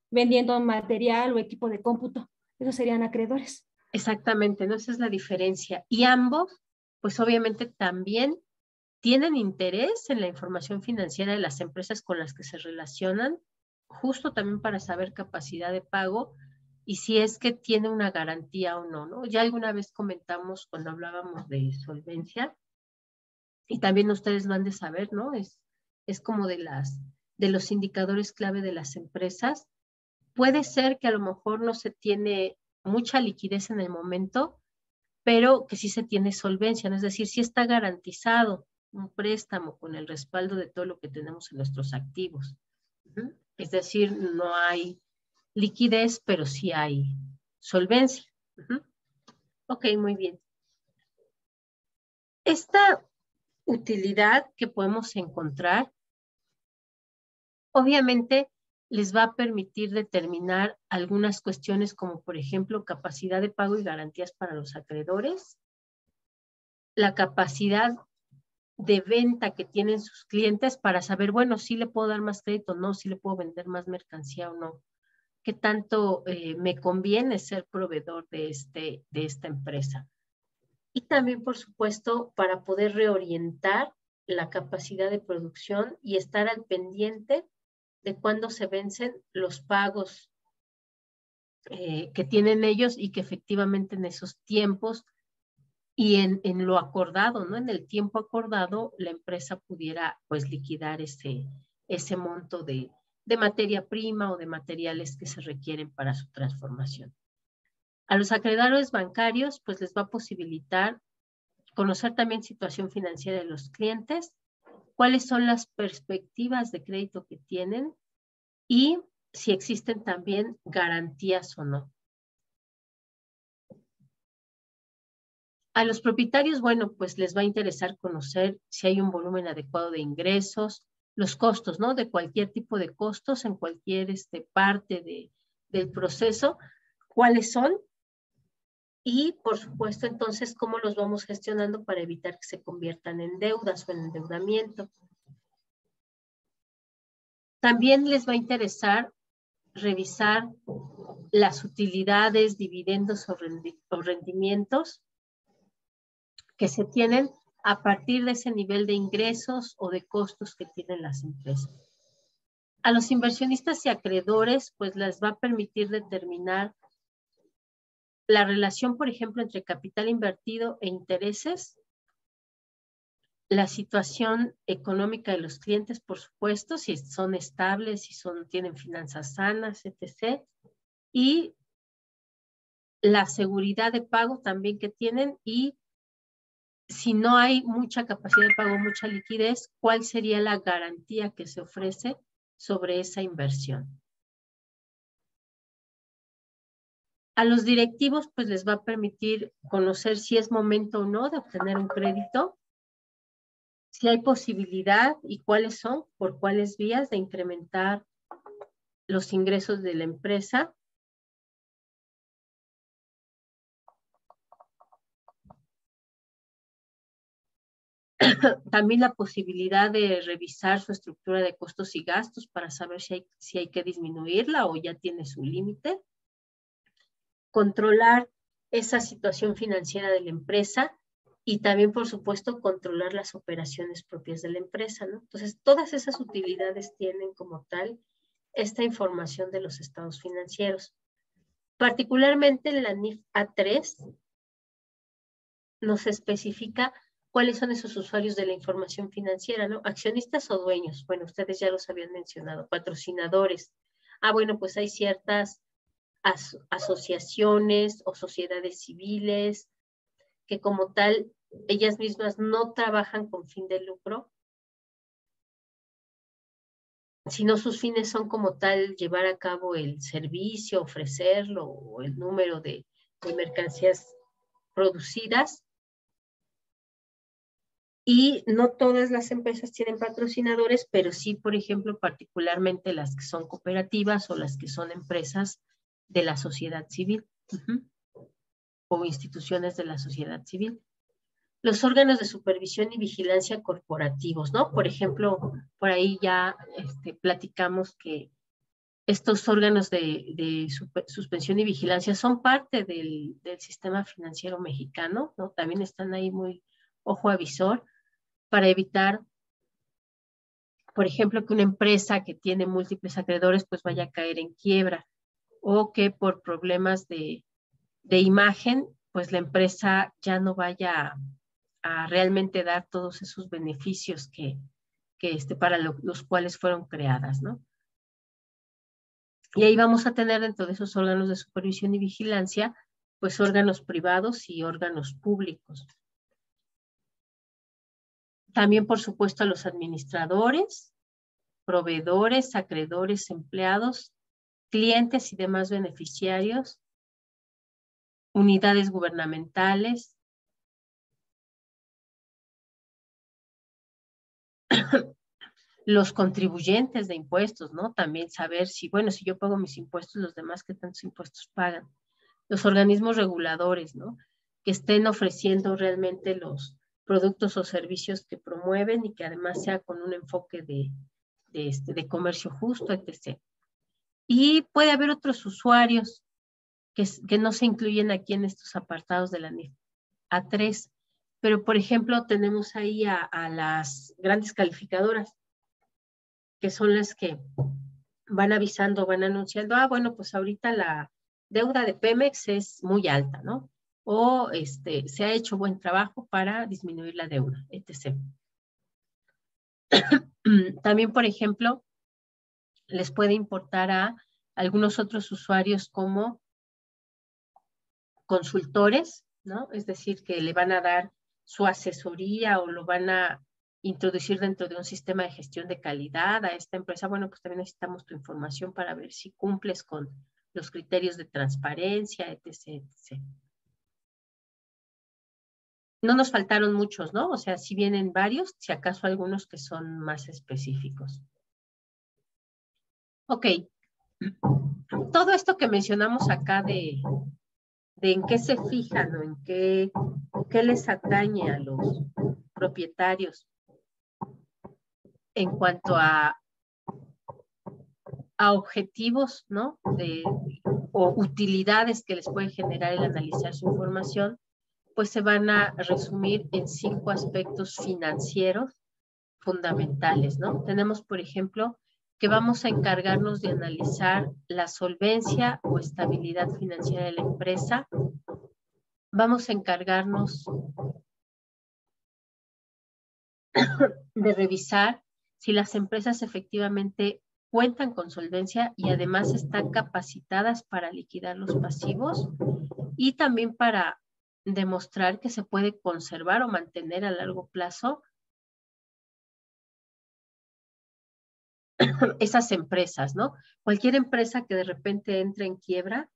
vendiendo material o equipo de cómputo. Esos serían acreedores. Exactamente, ¿no? Esa es la diferencia. Y ambos, pues obviamente también tienen interés en la información financiera de las empresas con las que se relacionan, justo también para saber capacidad de pago y si es que tiene una garantía o no, ¿no? Ya alguna vez comentamos cuando hablábamos de solvencia, y también ustedes lo han de saber, ¿no? Es como de los indicadores clave de las empresas. Puede ser que a lo mejor no se tiene mucha liquidez en el momento, pero que sí se tiene solvencia, ¿no? Es decir, sí está garantizado un préstamo con el respaldo de todo lo que tenemos en nuestros activos. Es decir, no hay liquidez, pero sí hay solvencia. Ok, muy bien. Esta utilidad que podemos encontrar, obviamente les va a permitir determinar algunas cuestiones como, por ejemplo, capacidad de pago y garantías para los acreedores, la capacidad de venta que tienen sus clientes para saber, bueno, si le puedo dar más crédito o no, si le puedo vender más mercancía o no, qué tanto me conviene ser proveedor de esta empresa. Y también, por supuesto, para poder reorientar la capacidad de producción y estar al pendiente de cuándo se vencen los pagos que tienen ellos y que efectivamente en esos tiempos y en lo acordado, ¿no? En el tiempo acordado, la empresa pudiera pues liquidar ese monto de materia prima o de materiales que se requieren para su transformación. A los acreedores bancarios pues les va a posibilitar conocer también situación financiera de los clientes, cuáles son las perspectivas de crédito que tienen y si existen también garantías o no. A los propietarios, bueno, pues les va a interesar conocer si hay un volumen adecuado de ingresos, los costos, ¿no? De cualquier tipo de costos en cualquier parte del proceso, cuáles son y, por supuesto, entonces, cómo los vamos gestionando para evitar que se conviertan en deudas o en endeudamiento. También les va a interesar revisar las utilidades, dividendos o rendimientos que se tienen a partir de ese nivel de ingresos o de costos que tienen las empresas. A los inversionistas y acreedores, pues les va a permitir determinar la relación, por ejemplo, entre capital invertido e intereses, la situación económica de los clientes, por supuesto, si son estables, si tienen finanzas sanas, etc. Y la seguridad de pago también que tienen y si no hay mucha capacidad de pago, mucha liquidez, ¿cuál sería la garantía que se ofrece sobre esa inversión? A los directivos, pues les va a permitir conocer si es momento o no de obtener un crédito, si hay posibilidad y cuáles son, por cuáles vías de incrementar los ingresos de la empresa. También la posibilidad de revisar su estructura de costos y gastos para saber si hay que disminuirla o ya tiene su límite. Controlar esa situación financiera de la empresa y también, por supuesto, controlar las operaciones propias de la empresa, ¿no? Entonces, todas esas utilidades tienen como tal esta información de los estados financieros. Particularmente en la NIF A3 nos especifica cuáles son esos usuarios de la información financiera, ¿no? Accionistas o dueños. Bueno, ustedes ya los habían mencionado. Patrocinadores. Bueno, pues hay ciertas asociaciones o sociedades civiles que como tal, ellas mismas no trabajan con fin de lucro, sino sus fines son como tal llevar a cabo el servicio, ofrecerlo o el número de mercancías producidas. Y no todas las empresas tienen patrocinadores, pero sí, por ejemplo, particularmente las que son cooperativas o las que son empresas de la sociedad civil o instituciones de la sociedad civil. Los órganos de supervisión y vigilancia corporativos, ¿no? Por ejemplo, por ahí ya platicamos que estos órganos de suspensión y vigilancia son parte del sistema financiero mexicano, ¿no? También están ahí muy ojo avisor para evitar, por ejemplo, que una empresa que tiene múltiples acreedores pues vaya a caer en quiebra o que por problemas de imagen pues la empresa ya no vaya a realmente dar todos esos beneficios que para los cuales fueron creadas, ¿no? Y ahí vamos a tener dentro de esos órganos de supervisión y vigilancia pues órganos privados y órganos públicos. También, por supuesto, a los administradores, proveedores, acreedores, empleados, clientes y demás beneficiarios, unidades gubernamentales, los contribuyentes de impuestos, ¿no? También saber si, bueno, si yo pago mis impuestos, los demás qué tantos impuestos pagan. Los organismos reguladores, ¿no? Que estén ofreciendo realmente los productos o servicios que promueven y que además sea con un enfoque de comercio justo, etc. Y puede haber otros usuarios que no se incluyen aquí en estos apartados de la NIF A3, pero por ejemplo tenemos ahí a las grandes calificadoras, que son las que van avisando, van anunciando, bueno, pues ahorita la deuda de Pemex es muy alta, ¿no? O se ha hecho buen trabajo para disminuir la deuda, etc. También, por ejemplo, les puede importar a algunos otros usuarios como consultores, ¿no? Es decir, que le van a dar su asesoría o lo van a introducir dentro de un sistema de gestión de calidad a esta empresa. Bueno, pues también necesitamos tu información para ver si cumples con los criterios de transparencia, etc., etc. no nos faltaron muchos, ¿no? O sea, sí vienen varios, si acaso algunos que son más específicos. Ok. Todo esto que mencionamos acá de en qué se fijan o en qué les atañe a los propietarios en cuanto a objetivos, ¿no? O utilidades que les puede generar el analizar su información, pues se van a resumir en 5 aspectos financieros fundamentales, ¿no? Tenemos, por ejemplo, que vamos a encargarnos de analizar la solvencia o estabilidad financiera de la empresa. Vamos a encargarnos de revisar si las empresas efectivamente cuentan con solvencia y además están capacitadas para liquidar los pasivos y también para demostrar que se puede conservar o mantener a largo plazo esas empresas, ¿no? Cualquier empresa que de repente entre en quiebra,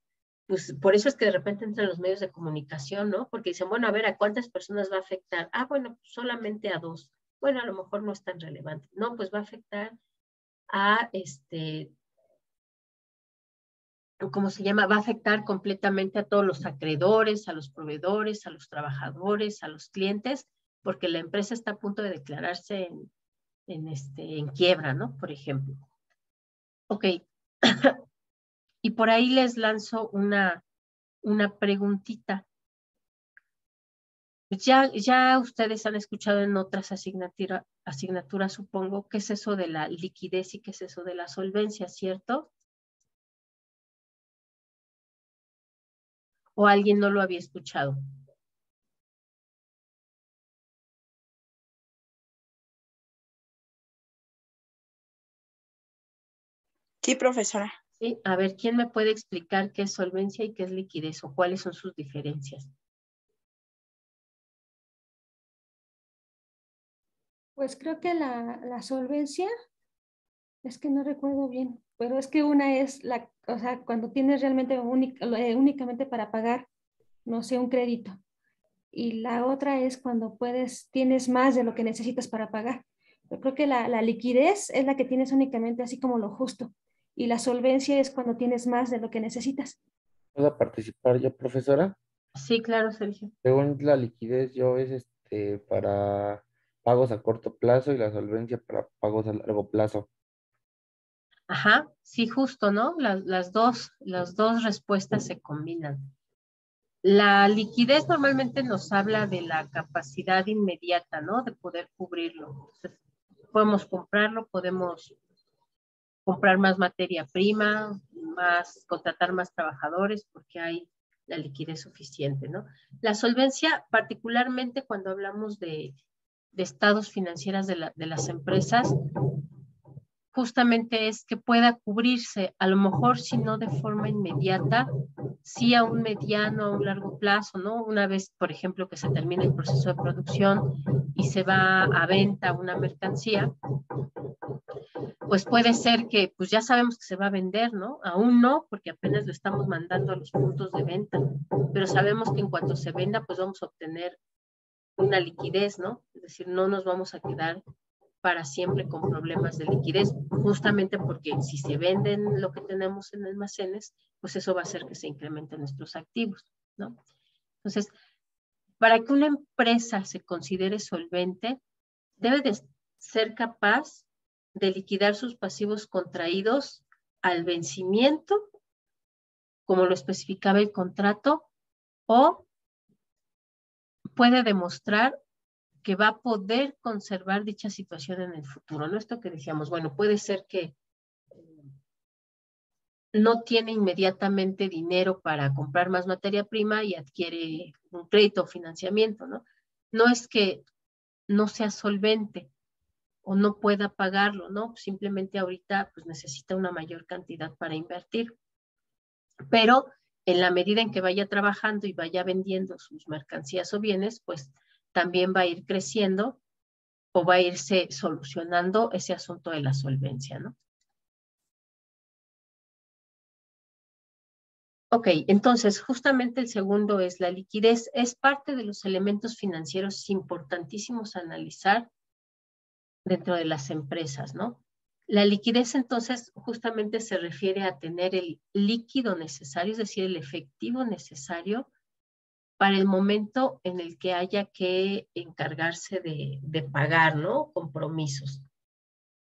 pues por eso es que de repente entran los medios de comunicación, ¿no? Porque dicen, bueno, a ver, ¿a cuántas personas va a afectar? Ah, bueno, pues solamente a 2. Bueno, a lo mejor no es tan relevante. No, pues va a afectar a ¿cómo se llama? Va a afectar completamente a todos los acreedores, a los proveedores, a los trabajadores, a los clientes, porque la empresa está a punto de declararse en quiebra, ¿no? Por ejemplo. Ok. Y por ahí les lanzo una preguntita. Ya ustedes han escuchado en otras asignaturas, supongo, qué es eso de la liquidez y qué es eso de la solvencia, ¿cierto? ¿O alguien no lo había escuchado? Sí, profesora. Sí, a ver, ¿quién me puede explicar qué es solvencia y qué es liquidez o cuáles son sus diferencias? Pues creo que la solvencia, es que no recuerdo bien, pero es que una es o sea, cuando tienes realmente únicamente para pagar, no sé, un crédito. Y la otra es cuando tienes más de lo que necesitas para pagar. Yo creo que la liquidez es la que tienes únicamente así como lo justo. Y la solvencia es cuando tienes más de lo que necesitas. ¿Puedo participar yo, profesora? Sí, claro, Sergio. Según la liquidez, yo es para pagos a corto plazo y la solvencia para pagos a largo plazo. Ajá, sí, justo, ¿no? Las dos respuestas se combinan. La liquidez normalmente nos habla de la capacidad inmediata, ¿no? De poder cubrirlo. Entonces, podemos comprarlo, podemos comprar más materia prima, contratar más trabajadores porque hay la liquidez suficiente, ¿no? La solvencia, particularmente cuando hablamos de estados financieros de las empresas, justamente es que pueda cubrirse, a lo mejor si no de forma inmediata, sí a un mediano, a un largo plazo, ¿no? Una vez, por ejemplo, que se termine el proceso de producción y se va a venta una mercancía, pues puede ser que pues ya sabemos que se va a vender, ¿no? Aún no, porque apenas lo estamos mandando a los puntos de venta, pero sabemos que en cuanto se venda, pues vamos a obtener una liquidez, ¿no? Es decir, no nos vamos a quedar para siempre con problemas de liquidez, justamente porque si se venden lo que tenemos en almacenes, pues eso va a hacer que se incrementen nuestros activos, ¿no? Entonces, para que una empresa se considere solvente, debe de ser capaz de liquidar sus pasivos contraídos al vencimiento, como lo especificaba el contrato, o puede demostrar que va a poder conservar dicha situación en el futuro, ¿no? Esto que decíamos, bueno, puede ser que no tiene inmediatamente dinero para comprar más materia prima y adquiere un crédito o financiamiento, ¿no? No es que no sea solvente o no pueda pagarlo, ¿no? Simplemente ahorita pues necesita una mayor cantidad para invertir. Pero en la medida en que vaya trabajando y vaya vendiendo sus mercancías o bienes, pues también va a ir creciendo o va a irse solucionando ese asunto de la solvencia, ¿no? Ok, entonces justamente el segundo es la liquidez. Es parte de los elementos financieros importantísimos a analizar dentro de las empresas, ¿no? La liquidez entonces justamente se refiere a tener el líquido necesario, es decir, el efectivo necesario para el momento en el que haya que encargarse de pagar, ¿no? Compromisos.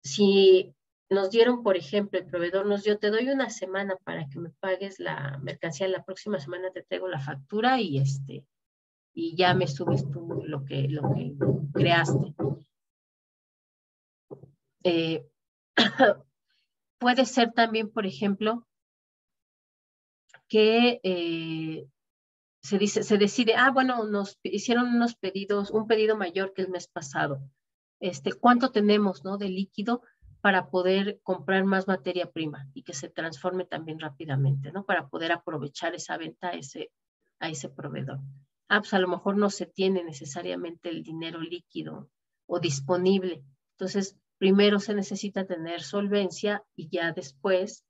Si nos dieron, por ejemplo, el proveedor nos dio, te doy una semana para que me pagues la mercancía, la próxima semana te traigo la factura y ya me subes tú lo que creaste. Puede ser también, por ejemplo, que se decide, bueno, nos hicieron unos pedidos, un pedido mayor que el mes pasado. ¿Cuánto tenemos, no, de líquido para poder comprar más materia prima y que se transforme también rápidamente, ¿no? Para poder aprovechar esa venta a ese proveedor. Pues a lo mejor no se tiene necesariamente el dinero líquido o disponible. Entonces, primero se necesita tener solvencia y ya después,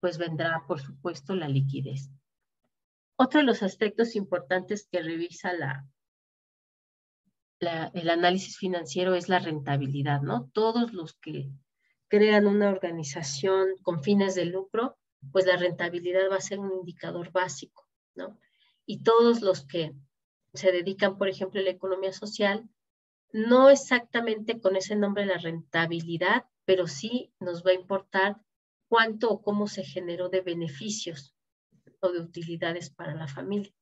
pues vendrá, por supuesto, la liquidez. Otro de los aspectos importantes que revisa el análisis financiero es la rentabilidad, ¿no? Todos los que crean una organización con fines de lucro, pues la rentabilidad va a ser un indicador básico, ¿no? Y todos los que se dedican, por ejemplo, a la economía social, no exactamente con ese nombre la rentabilidad, pero sí nos va a importar cuánto o cómo se generó de beneficios o de utilidades para la familia.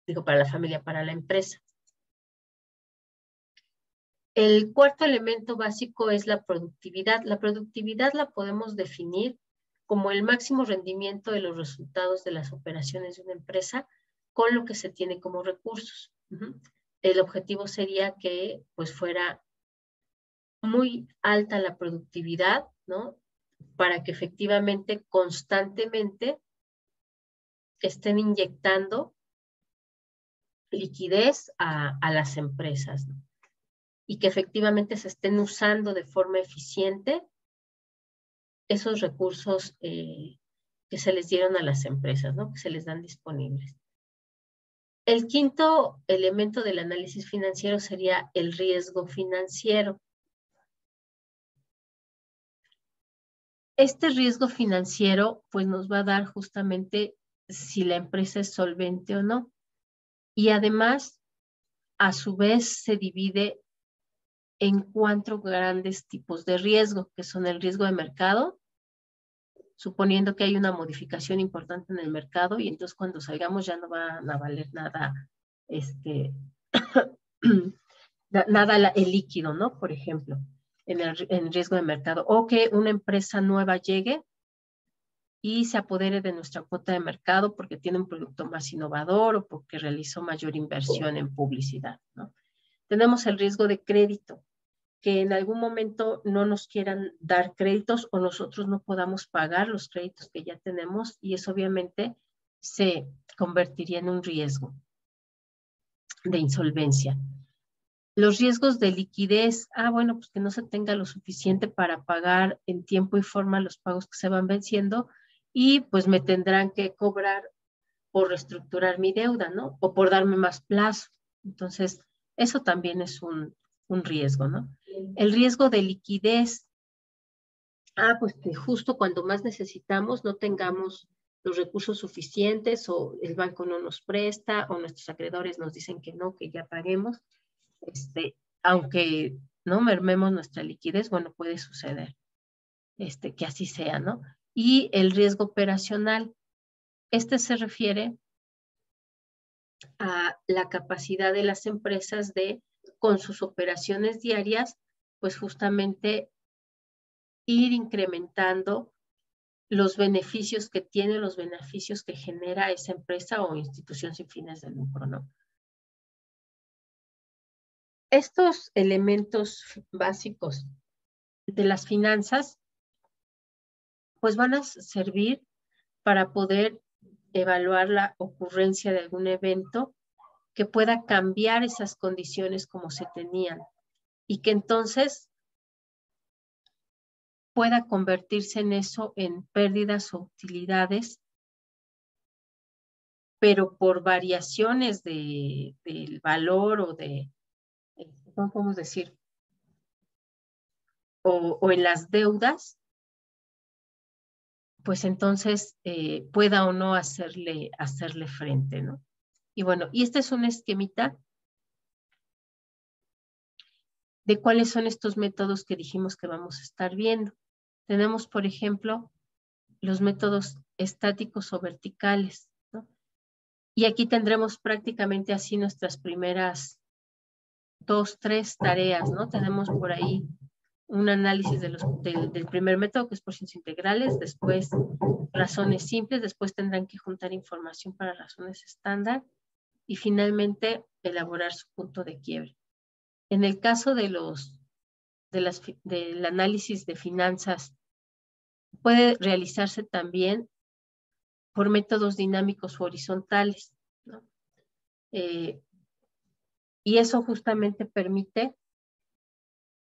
Digo, para la familia, para la empresa. El cuarto elemento básico es la productividad. La productividad la podemos definir como el máximo rendimiento de los resultados de las operaciones de una empresa con lo que se tiene como recursos. El objetivo sería que pues fuera muy alta la productividad, ¿no? Para que efectivamente, constantemente estén inyectando liquidez a las empresas, ¿no? Y que efectivamente se estén usando de forma eficiente esos recursos que se les dieron a las empresas, ¿no? Que se les dan disponibles. El quinto elemento del análisis financiero sería el riesgo financiero. Este riesgo financiero pues nos va a dar justamente si la empresa es solvente o no. Y además, a su vez, se divide en 4 grandes tipos de riesgo, que son el riesgo de mercado, suponiendo que hay una modificación importante en el mercado y entonces cuando salgamos ya no van a valer nada, nada el líquido, ¿no? Por ejemplo, en riesgo de mercado. O que una empresa nueva llegue y se apodere de nuestra cuota de mercado porque tiene un producto más innovador o porque realizó mayor inversión en publicidad, ¿no? Tenemos el riesgo de crédito, que en algún momento no nos quieran dar créditos o nosotros no podamos pagar los créditos que ya tenemos y eso obviamente se convertiría en un riesgo de insolvencia. Los riesgos de liquidez, bueno, pues que no se tenga lo suficiente para pagar en tiempo y forma los pagos que se van venciendo y pues me tendrán que cobrar por reestructurar mi deuda, ¿no? O por darme más plazo. Entonces, eso también es un riesgo, ¿no? El riesgo de liquidez, pues que justo cuando más necesitamos no tengamos los recursos suficientes o el banco no nos presta o nuestros acreedores nos dicen que no, que ya paguemos, aunque no mermemos nuestra liquidez, bueno, puede suceder que así sea, ¿no? Y el riesgo operacional, se refiere a la capacidad de las empresas de, con sus operaciones diarias, pues justamente ir incrementando los beneficios que tiene, los beneficios que genera esa empresa o institución sin fines de lucro, ¿no? Estos elementos básicos de las finanzas, pues van a servir para poder evaluar la ocurrencia de algún evento que pueda cambiar esas condiciones como se tenían y que entonces pueda convertirse en eso en pérdidas o utilidades pero por variaciones del valor o de, ¿cómo podemos decir? O en las deudas, pues entonces pueda o no hacerle frente, ¿no? Y bueno, y este es un esquemita de cuáles son estos métodos que dijimos que vamos a estar viendo. Tenemos, por ejemplo, los métodos estáticos o verticales, ¿no? Y aquí tendremos prácticamente así nuestras primeras 2, 3 tareas, ¿no? Tenemos por ahí un análisis del primer método, que es por ciencias integrales, después razones simples, después tendrán que juntar información para razones estándar y finalmente elaborar su punto de quiebre. En el caso del análisis de finanzas, puede realizarse también por métodos dinámicos o horizontales, ¿no? Y eso justamente permite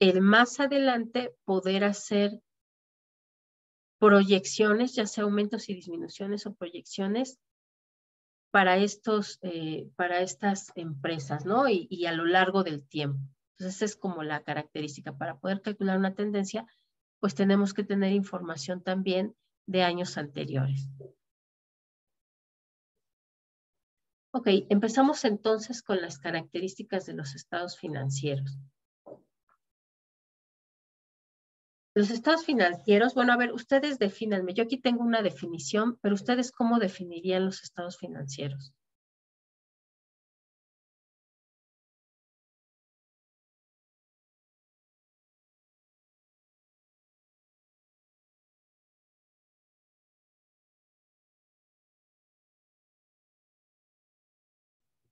el más adelante poder hacer proyecciones, ya sea aumentos y disminuciones o proyecciones para estas empresas, ¿no? Y a lo largo del tiempo. Entonces, esa es como la característica. Para poder calcular una tendencia, pues tenemos que tener información también de años anteriores. Ok, empezamos entonces con las características de los estados financieros. Los estados financieros, bueno, a ver, ustedes defínanme. Yo aquí tengo una definición, pero ustedes, ¿cómo definirían los estados financieros?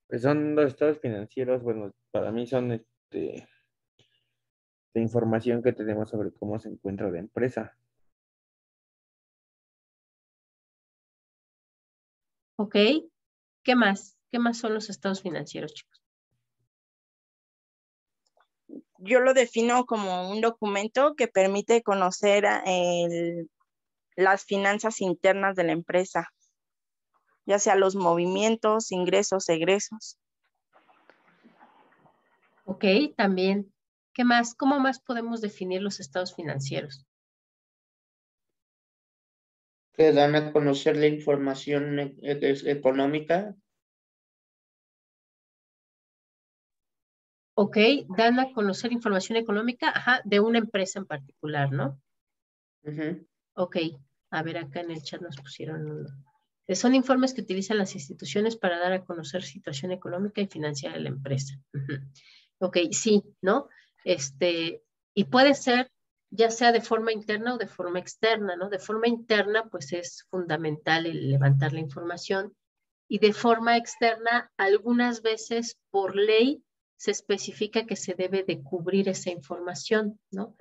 Pues son los estados financieros, bueno, para mí son de información que tenemos sobre cómo se encuentra la empresa. Ok, ¿qué más? ¿Qué más son los estados financieros, chicos? Yo lo defino como un documento que permite conocer las finanzas internas de la empresa, ya sea los movimientos, ingresos, egresos. Ok, también. ¿Qué más? ¿Cómo más podemos definir los estados financieros? Que dan a conocer la información económica. Ok, dan a conocer información económica, ajá, de una empresa en particular, ¿no? Ok, a ver, acá en el chat nos pusieron uno. Son informes que utilizan las instituciones para dar a conocer situación económica y financiera de la empresa. Ok, sí, ¿no? Y puede ser ya sea de forma interna o de forma externa, ¿no? De forma interna, pues es fundamental el levantar la información, y de forma externa, algunas veces por ley se especifica que se debe de cubrir esa información, ¿no?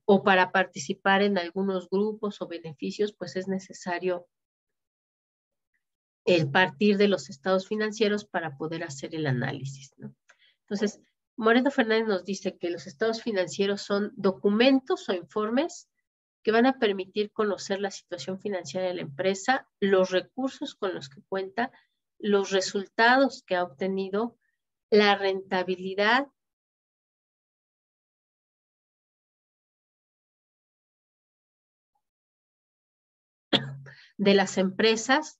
O para participar en algunos grupos o beneficios, pues es necesario el partir de los estados financieros para poder hacer el análisis, ¿no? Entonces, Moreno Fernández nos dice que los estados financieros son documentos o informes que van a permitir conocer la situación financiera de la empresa, los recursos con los que cuenta, los resultados que ha obtenido, la rentabilidad de las empresas,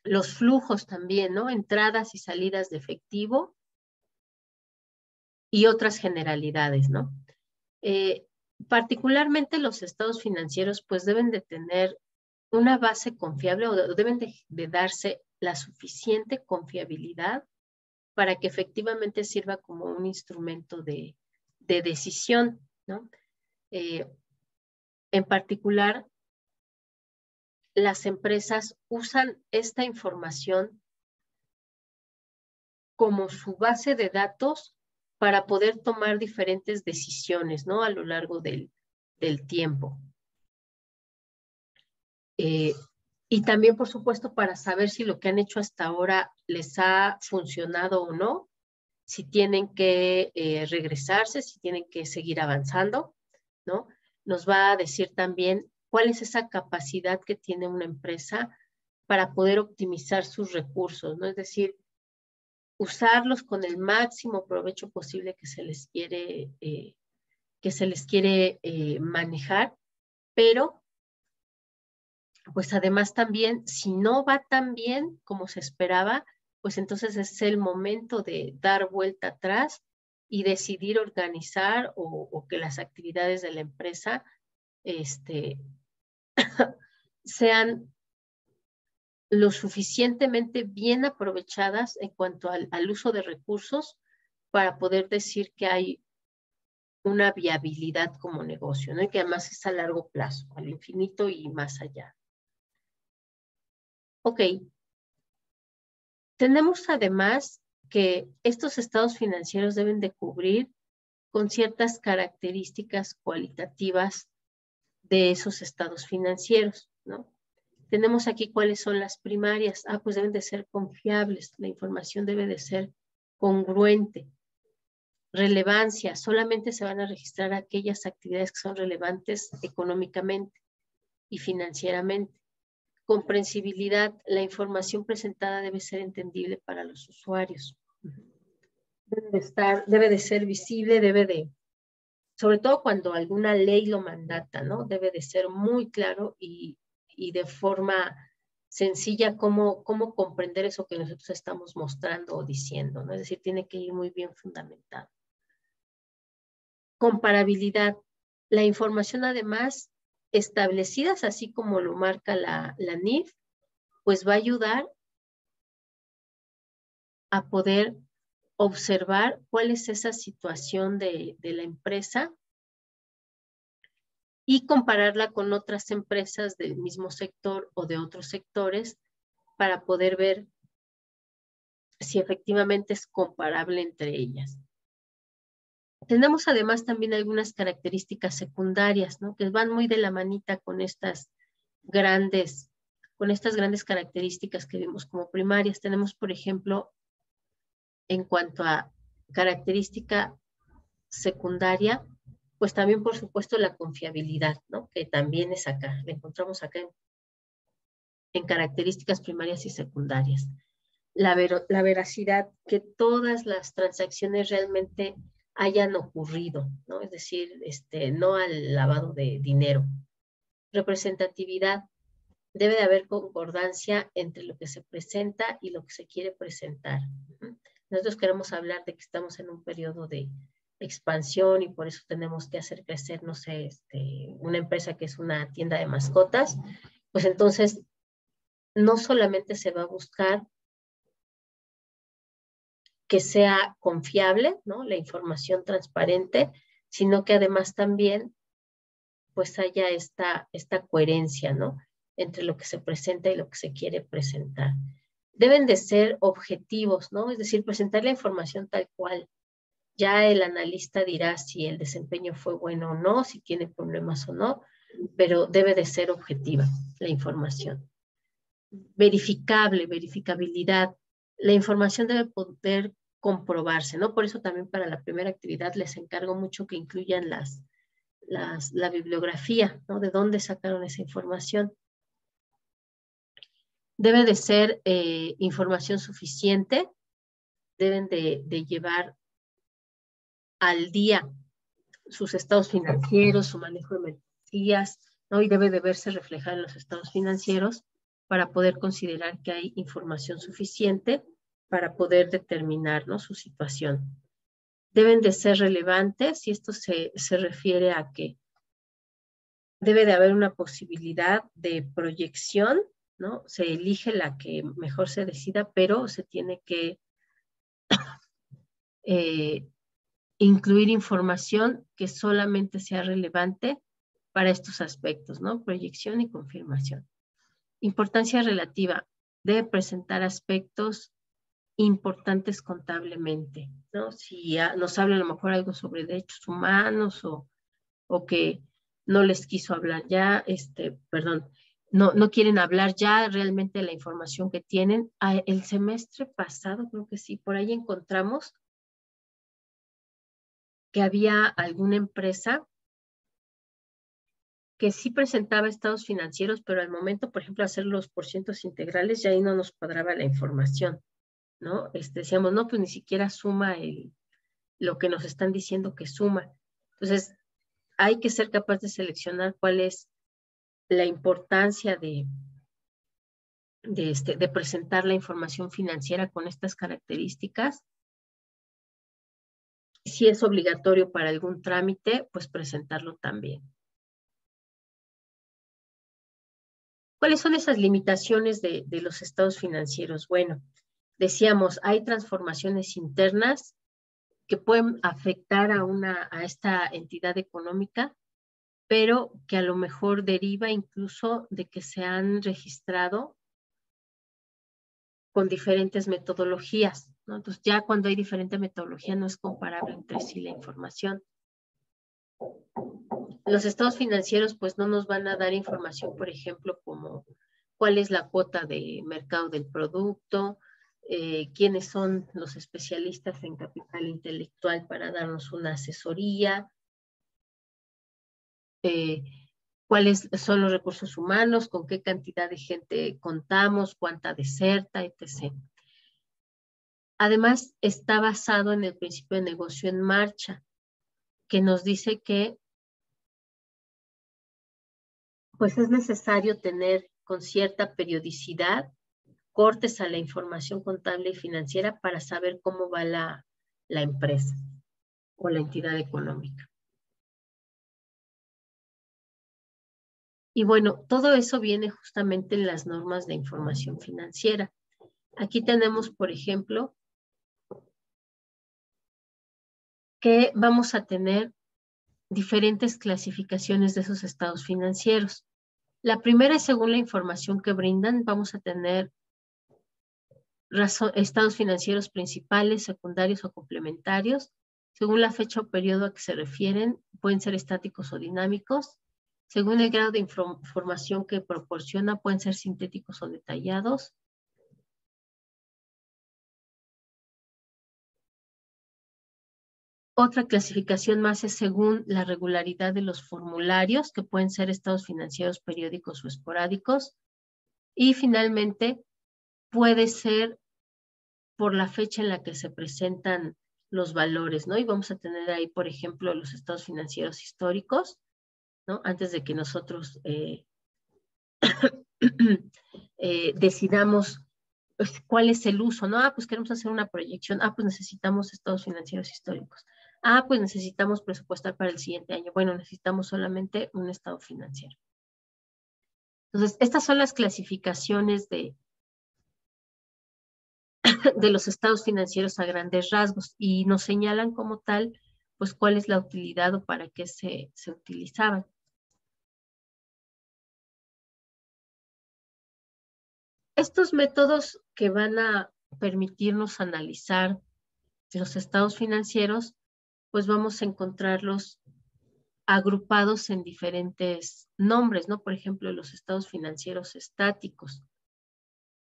los flujos también, ¿no? Entradas y salidas de efectivo y otras generalidades, ¿no? Particularmente los estados financieros pues deben de tener una base confiable o deben de darse la suficiente confiabilidad para que efectivamente sirva como un instrumento de decisión, ¿no? En particular, las empresas usan esta información como su base de datos para poder tomar diferentes decisiones, ¿no? A lo largo del tiempo. Y también, por supuesto, para saber si lo que han hecho hasta ahora les ha funcionado o no, si tienen que regresarse, si tienen que seguir avanzando, ¿no? Nos va a decir también cuál es esa capacidad que tiene una empresa para poder optimizar sus recursos, ¿no? Es decir, usarlos con el máximo provecho posible que se les quiere manejar, pero pues además también, si no va tan bien como se esperaba, pues entonces es el momento de dar vuelta atrás y decidir organizar o que las actividades de la empresa sean lo suficientemente bien aprovechadas en cuanto al uso de recursos para poder decir que hay una viabilidad como negocio, ¿no? Y que además es a largo plazo, al infinito y más allá. Ok. Tenemos además que estos estados financieros deben de cubrir con ciertas características cualitativas de esos estados financieros, ¿no? Tenemos aquí cuáles son las primarias. Pues deben de ser confiables, la información debe de ser congruente. Relevancia, solamente se van a registrar aquellas actividades que son relevantes económicamente y financieramente. Comprensibilidad, la información presentada debe ser entendible para los usuarios. Debe de ser visible, sobre todo cuando alguna ley lo mandata, ¿no? Debe de ser muy claro y de forma sencilla cómo comprender eso que nosotros estamos mostrando o diciendo, ¿no? Es decir, tiene que ir muy bien fundamentado. Comparabilidad, la información además establecidas así como lo marca la NIF, pues va a ayudar a poder observar cuál es esa situación de la empresa y compararla con otras empresas del mismo sector o de otros sectores para poder ver si efectivamente es comparable entre ellas. Tenemos además también algunas características secundarias, ¿no? Que van muy de la manita con estas grandes características que vimos como primarias. Tenemos, por ejemplo, en cuanto a característica secundaria, pues también, por supuesto, la confiabilidad, ¿no? Que también es acá, la encontramos acá en características primarias y secundarias. La veracidad, que todas las transacciones realmente hayan ocurrido, ¿no? Es decir, no al lavado de dinero. Representatividad, debe de haber concordancia entre lo que se presenta y lo que se quiere presentar. Nosotros queremos hablar de que estamos en un periodo de expansión y por eso tenemos que hacer crecer, no sé, una empresa que es una tienda de mascotas, pues entonces no solamente se va a buscar que sea confiable, ¿no? La información transparente, sino que además también pues haya esta coherencia, ¿no? Entre lo que se presenta y lo que se quiere presentar. Deben de ser objetivos, ¿no? Es decir, presentar la información tal cual. Ya el analista dirá si el desempeño fue bueno o no, si tiene problemas o no, pero debe de ser objetiva la información. Verificabilidad. La información debe poder comprobarse, ¿no? Por eso también para la primera actividad les encargo mucho que incluyan la bibliografía, ¿no? De dónde sacaron esa información. Debe de ser información suficiente, deben de llevar al día sus estados financieros, su manejo de mercancías, ¿no? Y debe de verse reflejada en los estados financieros para poder considerar que hay información suficiente para poder determinar, ¿no? Su situación. Deben de ser relevantes y esto se refiere a que debe de haber una posibilidad de proyección, ¿no? Se elige la que mejor se decida, pero se tiene que incluir información que solamente sea relevante para estos aspectos, ¿no? Proyección y confirmación. Importancia relativa. Debe presentar aspectos importantes contablemente, ¿no? Si nos habla a lo mejor algo sobre derechos humanos o que no les quiso hablar ya, no quieren hablar ya realmente de la información que tienen. El semestre pasado, creo que sí, por ahí encontramos que había alguna empresa que sí presentaba estados financieros, pero al momento, por ejemplo, hacer los porcientos integrales, ya ahí no nos cuadraba la información, ¿no? Decíamos, no, pues ni siquiera suma lo que nos están diciendo que suma. Entonces, hay que ser capaz de seleccionar cuál es la importancia de presentar la información financiera con estas características. Si es obligatorio para algún trámite, pues presentarlo también. ¿Cuáles son esas limitaciones de los estados financieros? Bueno, decíamos, hay transformaciones internas que pueden afectar a esta entidad económica, pero que a lo mejor deriva incluso de que se han registrado con diferentes metodologías, ¿no? Entonces ya cuando hay diferente metodología no es comparable entre sí la información. Los estados financieros pues no nos van a dar información, por ejemplo, como cuál es la cuota de mercado del producto, quiénes son los especialistas en capital intelectual para darnos una asesoría, cuáles son los recursos humanos, con qué cantidad de gente contamos, cuánta deserta, etc. Además, está basado en el principio de negocio en marcha, que nos dice que pues es necesario tener con cierta periodicidad cortes a la información contable y financiera para saber cómo va la empresa o la entidad económica. Y bueno, todo eso viene justamente en las normas de información financiera. Aquí tenemos, por ejemplo, que vamos a tener diferentes clasificaciones de esos estados financieros. La primera es según la información que brindan, vamos a tener estados financieros principales, secundarios o complementarios. Según la fecha o periodo a que se refieren, pueden ser estáticos o dinámicos. Según el grado de información que proporciona, pueden ser sintéticos o detallados. Otra clasificación más es según la regularidad de los formularios, que pueden ser estados financieros periódicos o esporádicos. Y finalmente, puede ser por la fecha en la que se presentan los valores, ¿no? Y vamos a tener ahí, por ejemplo, los estados financieros históricos, ¿no? Antes de que nosotros decidamos pues, cuál es el uso, ¿no? Ah, pues queremos hacer una proyección. Ah, pues necesitamos estados financieros históricos. Ah, pues necesitamos presupuestar para el siguiente año. Bueno, necesitamos solamente un estado financiero. Entonces, estas son las clasificaciones de los estados financieros a grandes rasgos y nos señalan como tal, pues cuál es la utilidad o para qué se utilizaban. Estos métodos que van a permitirnos analizar los estados financieros, pues vamos a encontrarlos agrupados en diferentes nombres, ¿no? Por ejemplo, los estados financieros estáticos.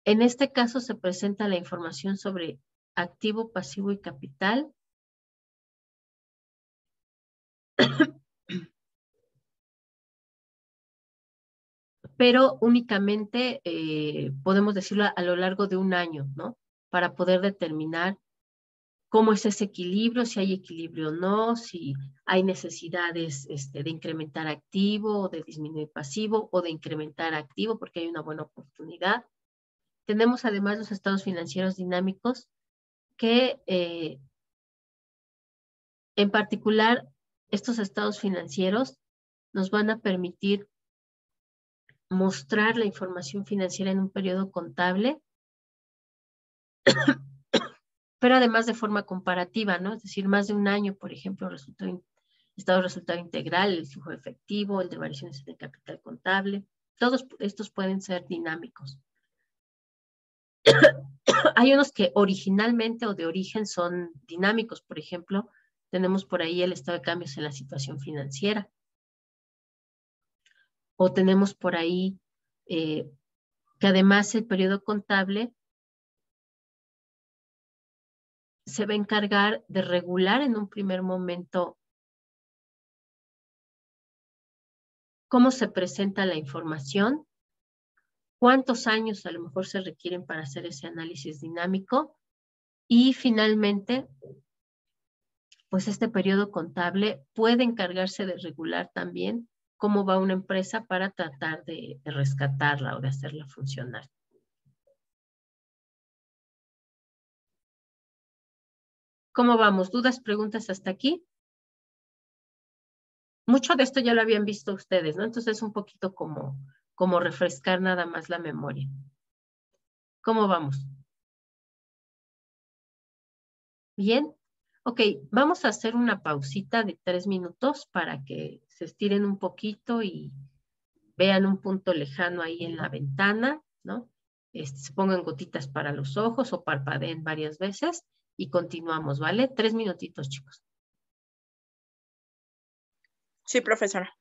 En este caso se presenta la información sobre activo, pasivo y capital. Pero únicamente podemos decirlo a lo largo de un año, ¿no? Para poder determinar cómo es ese equilibrio, si hay equilibrio o no, si hay necesidades de incrementar activo o de disminuir pasivo o de incrementar activo porque hay una buena oportunidad. Tenemos además los estados financieros dinámicos que en particular estos estados financieros nos van a permitir mostrar la información financiera en un periodo contable, pero además de forma comparativa, ¿no? Es decir, más de un año, por ejemplo, estado de resultado integral, el flujo efectivo, el de variaciones en el capital contable, todos estos pueden ser dinámicos. Hay unos que originalmente o de origen son dinámicos, por ejemplo, tenemos por ahí el estado de cambios en la situación financiera. O tenemos por ahí que además el periodo contable se va a encargar de regular en un primer momento cómo se presenta la información, cuántos años a lo mejor se requieren para hacer ese análisis dinámico y finalmente, pues este periodo contable puede encargarse de regular también cómo va una empresa para tratar de rescatarla o de hacerla funcionar. ¿Cómo vamos? ¿Dudas, preguntas hasta aquí? Mucho de esto ya lo habían visto ustedes, ¿no? Entonces es un poquito como refrescar nada más la memoria. ¿Cómo vamos? ¿Bien? Ok, vamos a hacer una pausita de 3 minutos para que se estiren un poquito y vean un punto lejano ahí en la ventana, ¿no? Se pongan gotitas para los ojos o parpadeen varias veces y continuamos, ¿vale? 3 minutitos, chicos. Sí, profesora.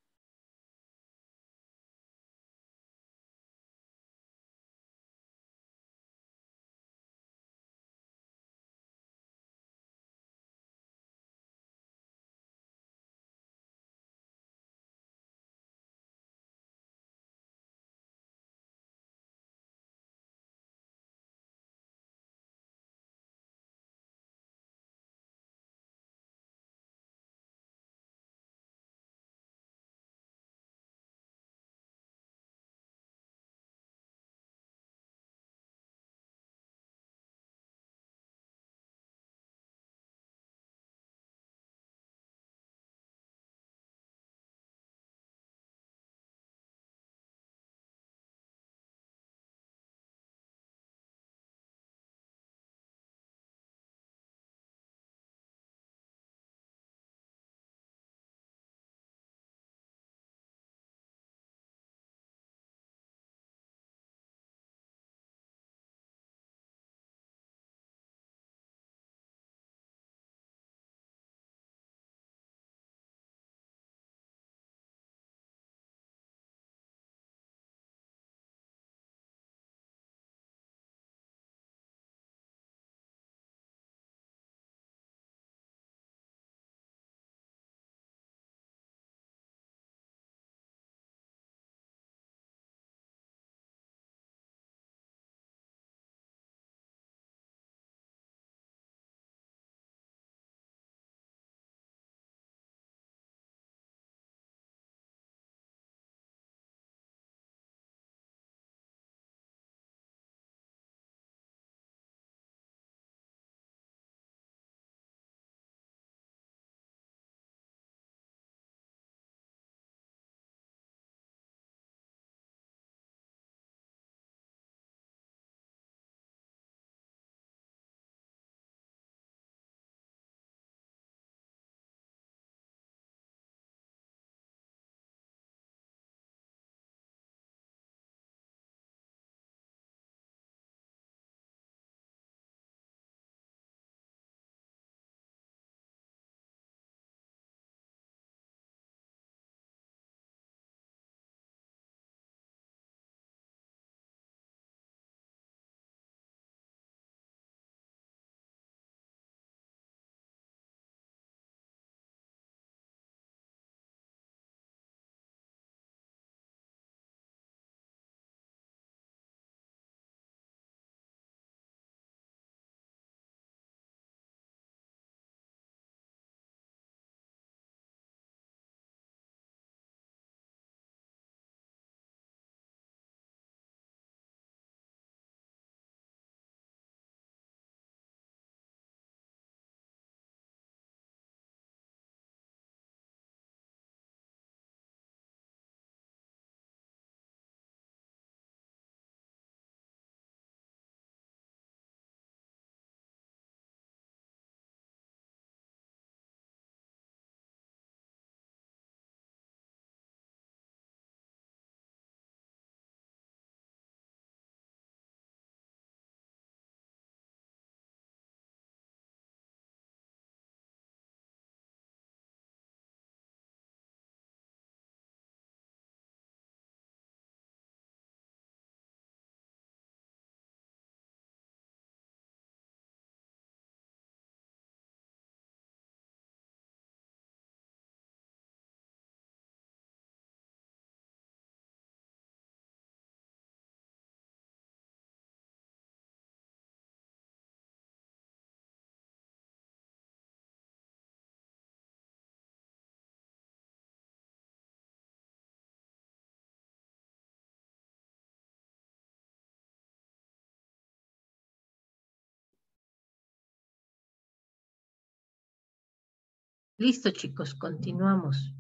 Listo, chicos, continuamos.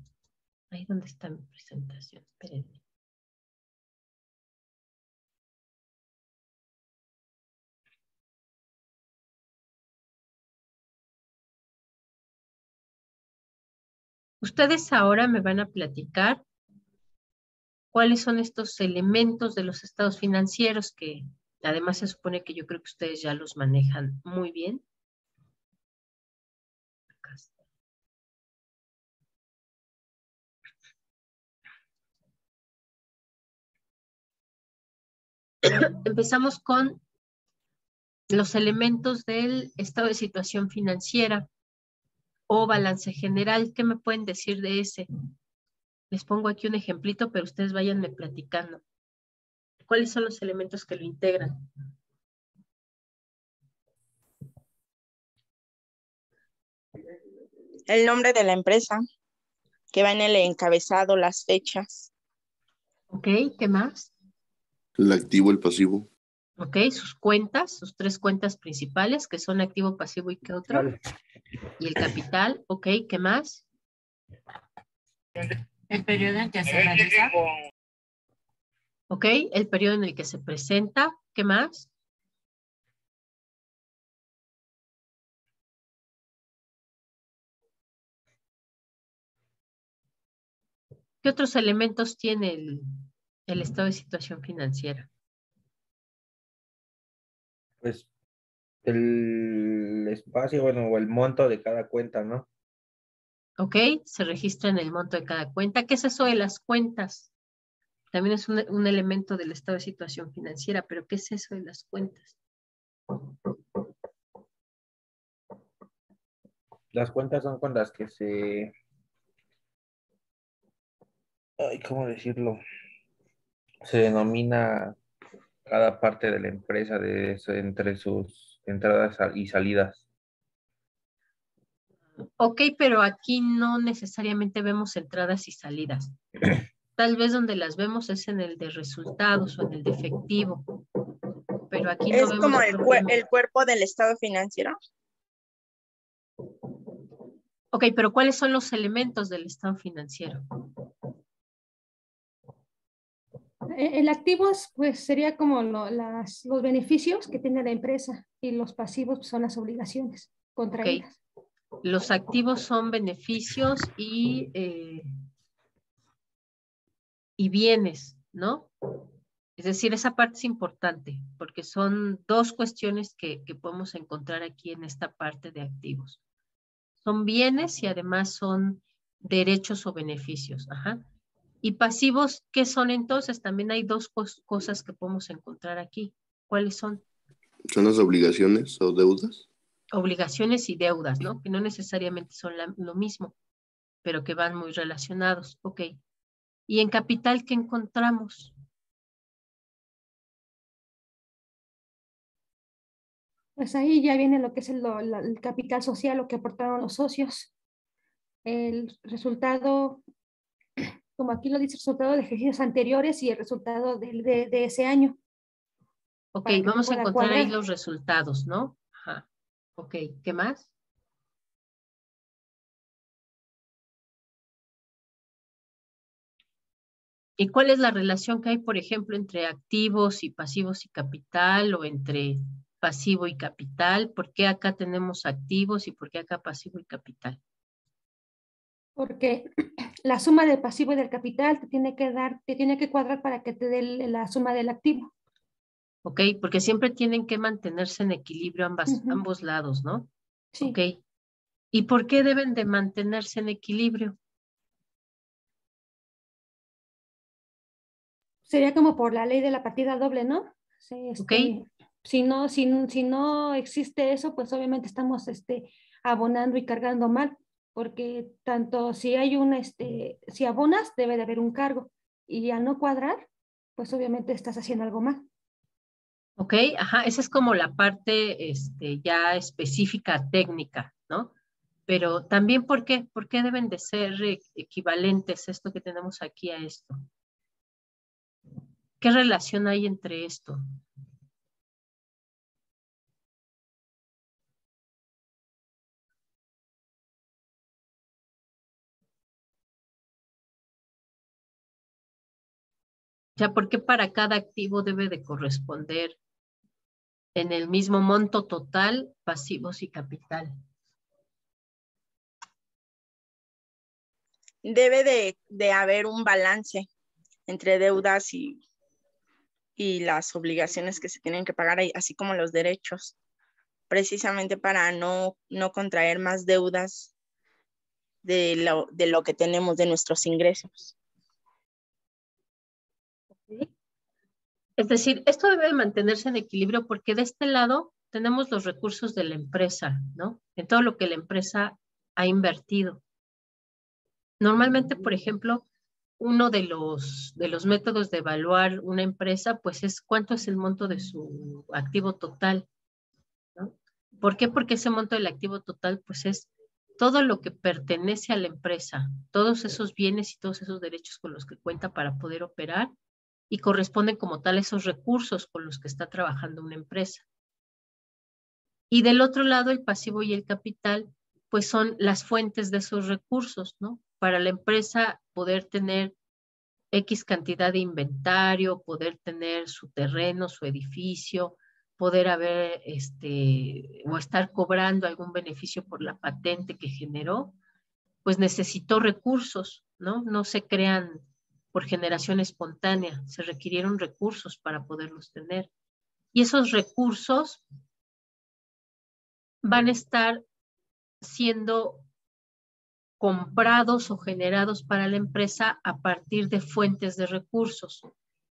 Ahí donde está mi presentación. Espérenme. Ustedes ahora me van a platicar cuáles son estos elementos de los estados financieros que además se supone que yo creo que ustedes ya los manejan muy bien. Acá está. Empezamos con los elementos del estado de situación financiera o balance general. ¿Qué me pueden decir de ese? Les pongo aquí un ejemplito, pero ustedes váyanme platicando. ¿Cuáles son los elementos que lo integran? El nombre de la empresa, que va en el encabezado, las fechas. Ok, ¿qué más? El activo, el pasivo. Ok, sus cuentas, sus 3 cuentas principales, que son activo, pasivo y qué otro. Y el capital, ok, ¿qué más? El periodo en que se realiza. Ok, el periodo en el que se presenta, ¿qué más? ¿Qué otros elementos tiene el estado de situación financiera? Pues el espacio, bueno, o el monto de cada cuenta, ¿no? Ok, se registra en el monto de cada cuenta. ¿Qué es eso de las cuentas? También es un elemento del estado de situación financiera, pero ¿qué es eso de las cuentas? Las cuentas son con las que ay, ¿cómo decirlo? Se denomina cada parte de la empresa entre sus entradas y salidas. Ok, pero aquí no necesariamente vemos entradas y salidas. Tal vez donde las vemos es en el de resultados o en el de efectivo. Pero aquí no Es vemos como el cuerpo del estado financiero. Ok, pero ¿cuáles son los elementos del estado financiero? El activo pues sería como los beneficios que tiene la empresa y los pasivos son las obligaciones contraídas. Okay. Los activos son beneficios y bienes, ¿no? Es decir, esa parte es importante porque son 2 cuestiones que podemos encontrar aquí en esta parte de activos. Son bienes y además son derechos o beneficios. Ajá. Y pasivos, ¿qué son entonces? También hay 2 cosas que podemos encontrar aquí. ¿Cuáles son? ¿Son las obligaciones o deudas? Obligaciones y deudas, ¿no? Que no necesariamente son lo mismo, pero que van muy relacionados. Ok. ¿Y en capital qué encontramos? Pues ahí ya viene lo que es el capital social, lo que aportaron los socios. El resultado, como aquí lo dice, el resultado de ejercicios anteriores y el resultado de ese año. Ok, vamos a encontrar ahí los resultados, ¿no? Ajá. Ok, ¿qué más? ¿Y cuál es la relación que hay, por ejemplo, entre activos y pasivos y capital o entre pasivo y capital? ¿Por qué acá tenemos activos y por qué acá pasivo y capital? Porque la suma del pasivo y del capital te tiene que cuadrar para que te dé la suma del activo. Ok, porque siempre tienen que mantenerse en equilibrio ambos lados, ¿no? Sí. Ok. ¿Y por qué deben de mantenerse en equilibrio? Sería como por la ley de la partida doble, ¿no? Sí, Ok. Si no existe eso, pues obviamente estamos abonando y cargando mal, porque tanto si hay si abonas, debe de haber un cargo, y al no cuadrar, pues obviamente estás haciendo algo mal. Ok, ajá, esa es como la parte ya específica técnica, ¿no? Pero también, ¿por qué? ¿Por qué deben de ser equivalentes esto que tenemos aquí a esto? ¿Qué relación hay entre esto? sea, ¿por qué para cada activo debe de corresponder en el mismo monto total pasivos y capital? Debe de haber un balance entre deudas y las obligaciones que se tienen que pagar, así como los derechos, precisamente para no contraer más deudas de lo que tenemos de nuestros ingresos. Es decir, esto debe mantenerse en equilibrio porque de este lado tenemos los recursos de la empresa, ¿no? En todo lo que la empresa ha invertido. Normalmente, por ejemplo, uno de los métodos de evaluar una empresa, pues es cuánto es el monto de su activo total, ¿no? ¿Por qué? Porque ese monto del activo total, pues es todo lo que pertenece a la empresa, todos esos bienes y todos esos derechos con los que cuenta para poder operar y corresponden como tal a esos recursos con los que está trabajando una empresa. Y del otro lado, el pasivo y el capital, pues son las fuentes de esos recursos, ¿no? Para la empresa poder tener X cantidad de inventario, poder tener su terreno, su edificio, poder haber, o estar cobrando algún beneficio por la patente que generó, pues necesitó recursos, ¿no? No se crean por generación espontánea, se requirieron recursos para poderlos tener. Y esos recursos van a estar siendo comprados o generados para la empresa a partir de fuentes de recursos.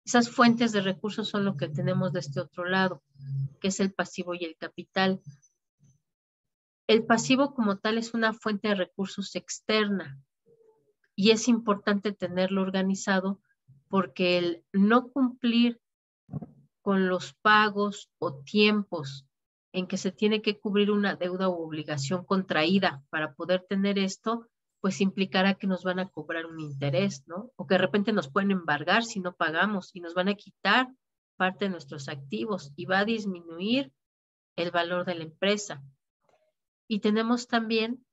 Esas fuentes de recursos son lo que tenemos de este otro lado, que es el pasivo y el capital. El pasivo como tal es una fuente de recursos externa y es importante tenerlo organizado porque el no cumplir con los pagos o tiempos en que se tiene que cubrir una deuda u obligación contraída para poder tener esto, pues implicará que nos van a cobrar un interés, ¿no? O que de repente nos pueden embargar si no pagamos y nos van a quitar parte de nuestros activos y va a disminuir el valor de la empresa. Y tenemos también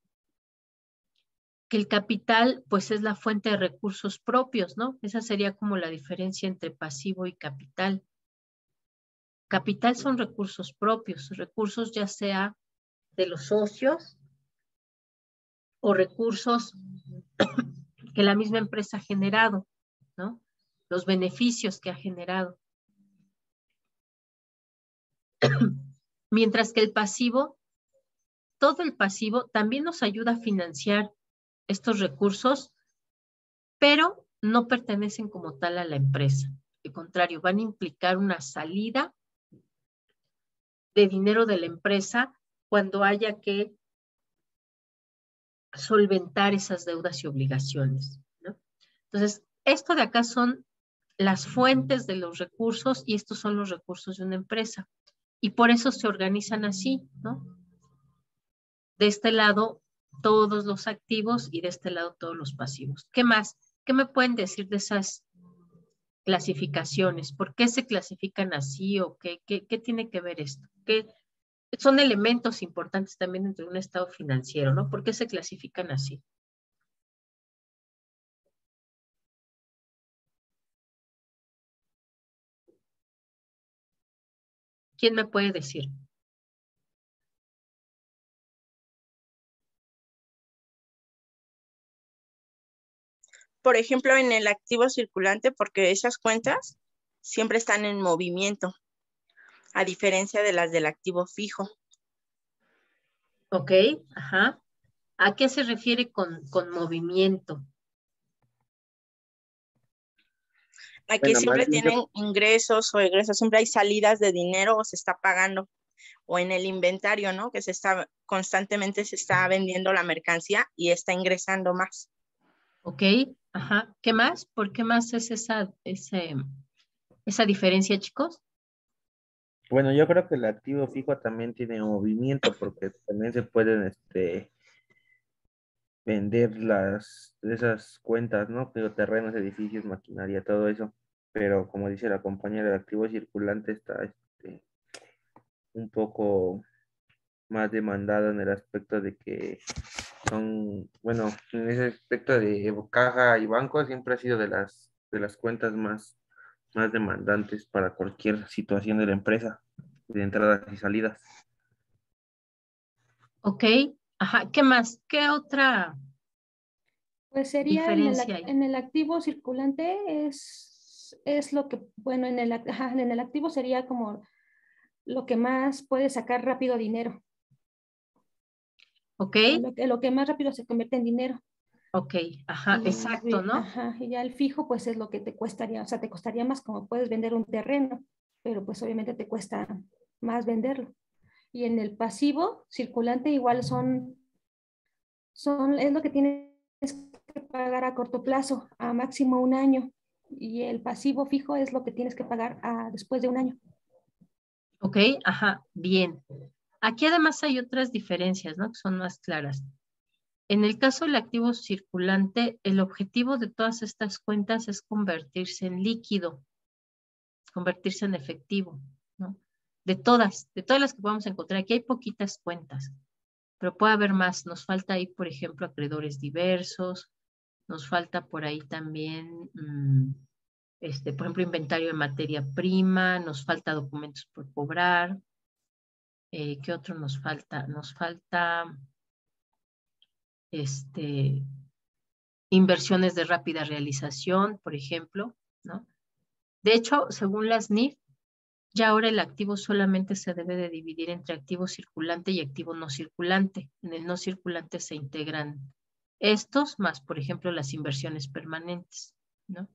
que el capital, pues es la fuente de recursos propios, ¿no? Esa sería como la diferencia entre pasivo y capital. Capital son recursos propios, recursos ya sea de los socios o recursos que la misma empresa ha generado, ¿no? Los beneficios que ha generado. Mientras que el pasivo, todo el pasivo también nos ayuda a financiar estos recursos, pero no pertenecen como tal a la empresa. Al contrario, van a implicar una salida de dinero de la empresa cuando haya que solventar esas deudas y obligaciones, ¿no? Entonces, esto de acá son las fuentes de los recursos y estos son los recursos de una empresa. Y por eso se organizan así, ¿no? De este lado, todos los activos y de este lado, todos los pasivos. ¿Qué más? ¿Qué me pueden decir de esas clasificaciones? ¿Por qué se clasifican así o qué tiene que ver esto? ¿Qué son elementos importantes también dentro de un estado financiero, ¿no? ¿Por qué se clasifican así? ¿Quién me puede decir? Por ejemplo, en el activo circulante, porque esas cuentas siempre están en movimiento, a diferencia de las del activo fijo. Ok, ajá. ¿A qué se refiere con movimiento? A que siempre tienen ingresos o egresos, siempre hay salidas de dinero o se está pagando. O en el inventario, ¿no? Que constantemente se está vendiendo la mercancía y está ingresando más. Ok, ajá. ¿Qué más? ¿Por qué más es esa diferencia, chicos? Bueno, yo creo que el activo fijo también tiene movimiento porque también se pueden vender esas cuentas, ¿no? Pero terrenos, edificios, maquinaria, todo eso. Pero como dice la compañera, el activo circulante está un poco más demandado en el aspecto de que son, bueno, en ese aspecto de caja y banco siempre ha sido de las cuentas más más demandantes para cualquier situación de la empresa, de entradas y salidas. Ok, ajá, ¿qué más? ¿Qué otra Pues sería diferencia hay? en el activo circulante es lo que, bueno, en el activo sería como lo que más puede sacar rápido dinero. Ok. Lo que más rápido se convierte en dinero. Ok, ajá, exacto, ¿no? Ajá, y ya el fijo pues es lo que te costaría, o sea, te costaría más, como puedes vender un terreno, pero pues obviamente te cuesta más venderlo. Y en el pasivo circulante igual es lo que tienes que pagar a corto plazo, a máximo un año, y el pasivo fijo es lo que tienes que pagar después de un año. Ok, ajá, bien. Aquí además hay otras diferencias, ¿no? Que son más claras. En el caso del activo circulante, el objetivo de todas estas cuentas es convertirse en líquido, convertirse en efectivo, ¿no? De todas las que podamos encontrar. Aquí hay poquitas cuentas, pero puede haber más. Nos falta ahí, por ejemplo, acreedores diversos, nos falta por ahí también, por ejemplo, inventario de materia prima, nos falta documentos por cobrar. ¿Qué otro nos falta? Nos falta inversiones de rápida realización, por ejemplo, ¿no? De hecho, según las NIF, ya ahora el activo solamente se debe de dividir entre activo circulante y activo no circulante. En el no circulante se integran estos, más, por ejemplo, las inversiones permanentes, ¿no?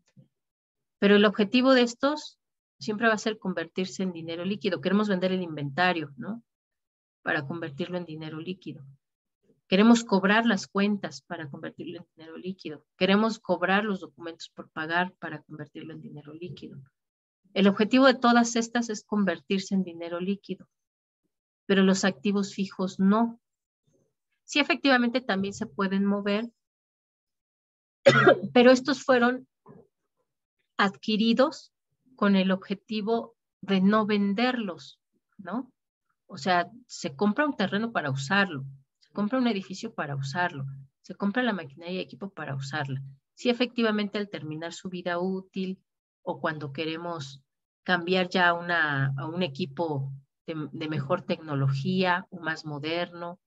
Pero el objetivo de estos siempre va a ser convertirse en dinero líquido. Queremos vender el inventario, ¿no? Para convertirlo en dinero líquido. Queremos cobrar las cuentas para convertirlo en dinero líquido. Queremos cobrar los documentos por pagar para convertirlo en dinero líquido. El objetivo de todas estas es convertirse en dinero líquido, pero los activos fijos no. Sí, efectivamente también se pueden mover, pero estos fueron adquiridos con el objetivo de no venderlos, ¿no? O sea, se compra un terreno para usarlo, se compra un edificio para usarlo, se compra la maquinaria y equipo para usarla. Sí, efectivamente, al terminar su vida útil o cuando queremos cambiar ya a un equipo de mejor tecnología o más moderno,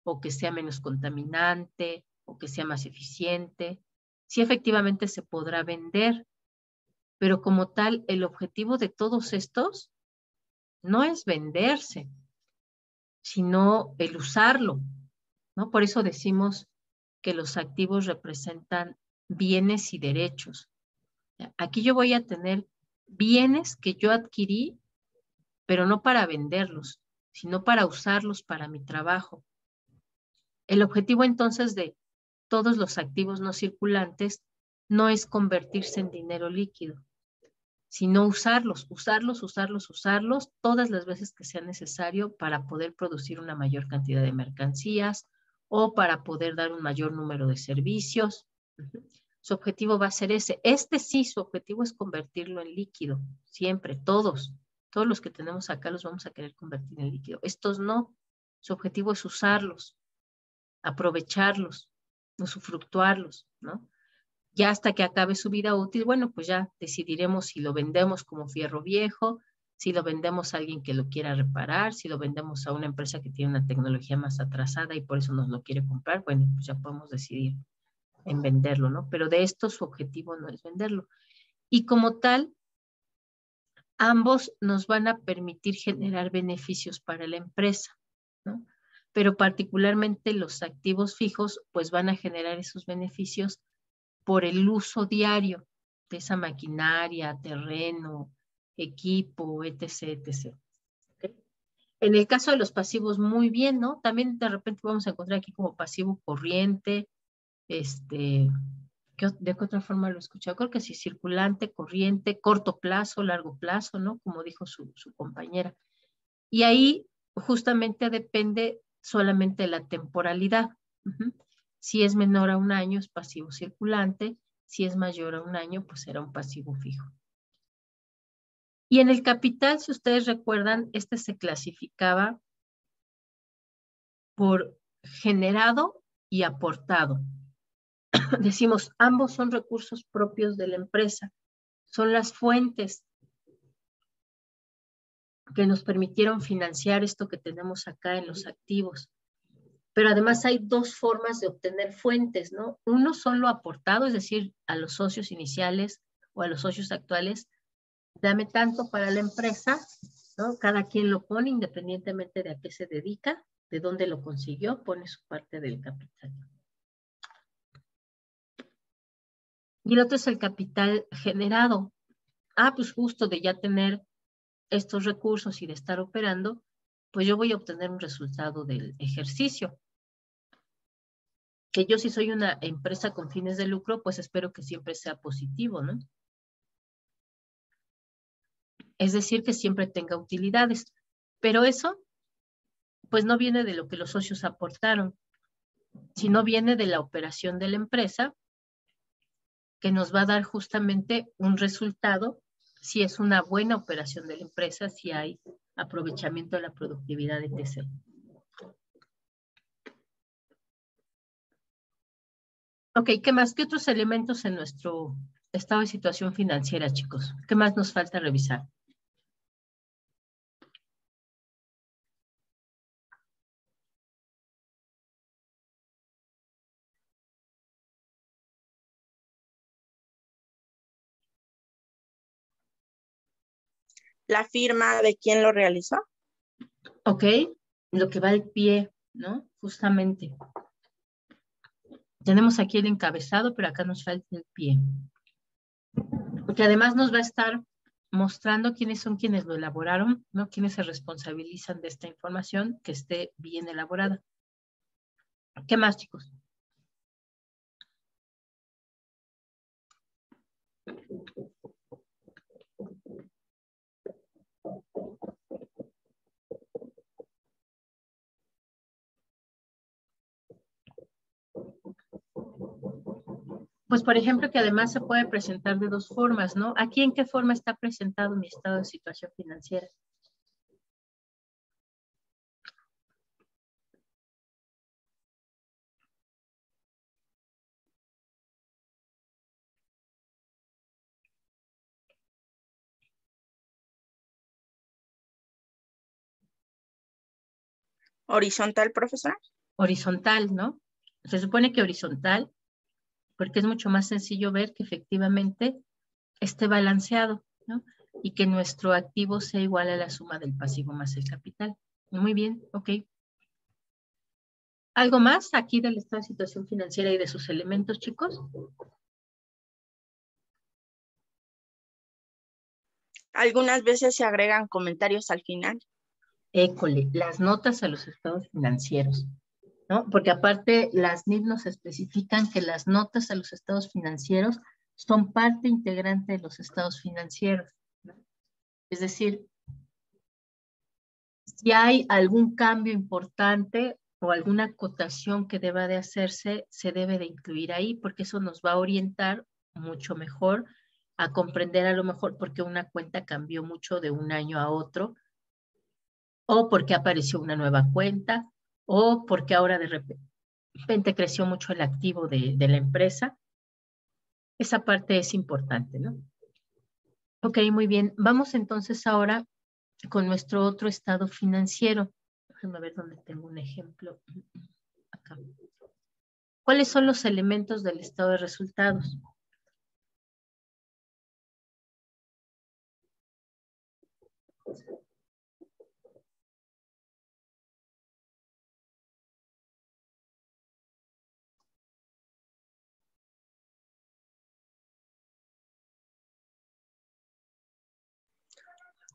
o que sea menos contaminante, o que sea más eficiente, sí, efectivamente se podrá vender, pero como tal, el objetivo de todos estos no es venderse, sino el usarlo, ¿no? Por eso decimos que los activos representan bienes y derechos. Aquí yo voy a tener bienes que yo adquirí, pero no para venderlos, sino para usarlos para mi trabajo. El objetivo entonces de todos los activos no circulantes no es convertirse en dinero líquido, sino usarlos todas las veces que sea necesario para poder producir una mayor cantidad de mercancías o para poder dar un mayor número de servicios. Su objetivo va a ser ese. Sí, su objetivo es convertirlo en líquido, siempre, todos los que tenemos acá los vamos a querer convertir en líquido. Estos no, su objetivo es usarlos, aprovecharlos, usufructuarlos, ¿no? Ya hasta que acabe su vida útil, bueno, pues ya decidiremos si lo vendemos como fierro viejo, si lo vendemos a alguien que lo quiera reparar, si lo vendemos a una empresa que tiene una tecnología más atrasada y por eso nos lo quiere comprar, bueno, pues ya podemos decidir en venderlo, ¿no? Pero de esto su objetivo no es venderlo. Y como tal, ambos nos van a permitir generar beneficios para la empresa, ¿no? Pero particularmente los activos fijos, pues van a generar esos beneficios por el uso diario de esa maquinaria, terreno, equipo, etc., etc. ¿Okay? En el caso de los pasivos, muy bien, ¿no? También de repente vamos a encontrar aquí como pasivo corriente, ¿de qué otra forma lo he escuchado? Creo que sí, circulante, corriente, corto plazo, largo plazo, ¿no? Como dijo su compañera. Y ahí justamente depende solamente de la temporalidad. Si es menor a un año, es pasivo circulante. Si es mayor a un año, pues será un pasivo fijo. Y en el capital, si ustedes recuerdan, se clasificaba por generado y aportado. Decimos, ambos son recursos propios de la empresa. son las fuentes que nos permitieron financiar esto que tenemos acá en los activos. Pero además hay dos formas de obtener fuentes, ¿no? Uno son lo aportado, es decir, a los socios iniciales o a los socios actuales, dame tanto para la empresa, ¿no? Cada quien lo pone independientemente de a qué se dedica, de dónde lo consiguió, pone su parte del capital. Y el otro es el capital generado. Pues justo de ya tener estos recursos y de estar operando, pues yo voy a obtener un resultado del ejercicio. Que yo si soy una empresa con fines de lucro, pues espero que siempre sea positivo, ¿no? Es decir, que siempre tenga utilidades. Pero eso, pues no viene de lo que los socios aportaron, sino viene de la operación de la empresa, que nos va a dar justamente un resultado si es una buena operación de la empresa, si hay aprovechamiento de la productividad, etc. Ok, ¿qué más? ¿Qué otros elementos en nuestro estado de situación financiera, chicos? ¿Qué más nos falta revisar? La firma de quién lo realizó. Ok, lo que va al pie, ¿no? Justamente. Tenemos aquí el encabezado, pero acá nos falta el pie. Porque además nos va a estar mostrando quiénes son quienes lo elaboraron, ¿no? Quienes se responsabilizan de esta información que esté bien elaborada. ¿Qué más, chicos? Pues, por ejemplo, que además se puede presentar de dos formas, ¿no? ¿Aquí en qué forma está presentado mi estado de situación financiera? Horizontal, profesor. Horizontal, ¿no? Se supone que horizontal, porque es mucho más sencillo ver que efectivamente esté balanceado, ¿no? Y que nuestro activo sea igual a la suma del pasivo más el capital. Muy bien, ok. ¿Algo más aquí del estado de situación financiera y de sus elementos, chicos? Algunas veces se agregan comentarios al final. École, las notas a los estados financieros, ¿no? Porque aparte las NIF nos especifican que las notas a los estados financieros son parte integrante de los estados financieros, ¿no? Es decir, si hay algún cambio importante o alguna acotación que deba de hacerse, se debe de incluir ahí, porque eso nos va a orientar mucho mejor a comprender a lo mejor por qué una cuenta cambió mucho de un año a otro, o porque apareció una nueva cuenta, o porque ahora de repente creció mucho el activo de la empresa. Esa parte es importante, ¿no? Ok, muy bien. Vamos entonces ahora con nuestro otro estado financiero. Déjenme ver dónde tengo un ejemplo. Acá. ¿Cuáles son los elementos del estado de resultados?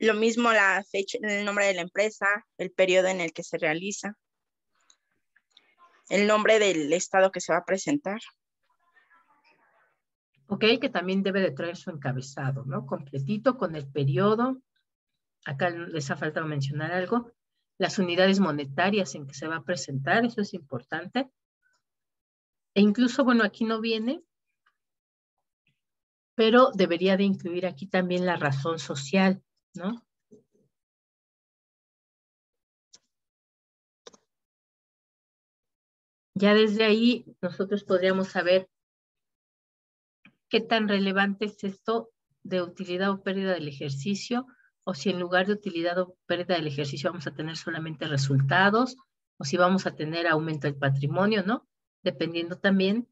Lo mismo la fecha, el nombre de la empresa, el periodo en el que se realiza, el nombre del estado que se va a presentar. Ok, que también debe de traer su encabezado, ¿no? Completito con el periodo. Acá les ha faltado mencionar algo. Las unidades monetarias en que se va a presentar, eso es importante. E incluso, bueno, aquí no viene, pero debería de incluir aquí también la razón social, ¿no? Ya desde ahí nosotros podríamos saber qué tan relevante es esto de utilidad o pérdida del ejercicio, o si en lugar de utilidad o pérdida del ejercicio vamos a tener solamente resultados, o si vamos a tener aumento del patrimonio, ¿no? Dependiendo también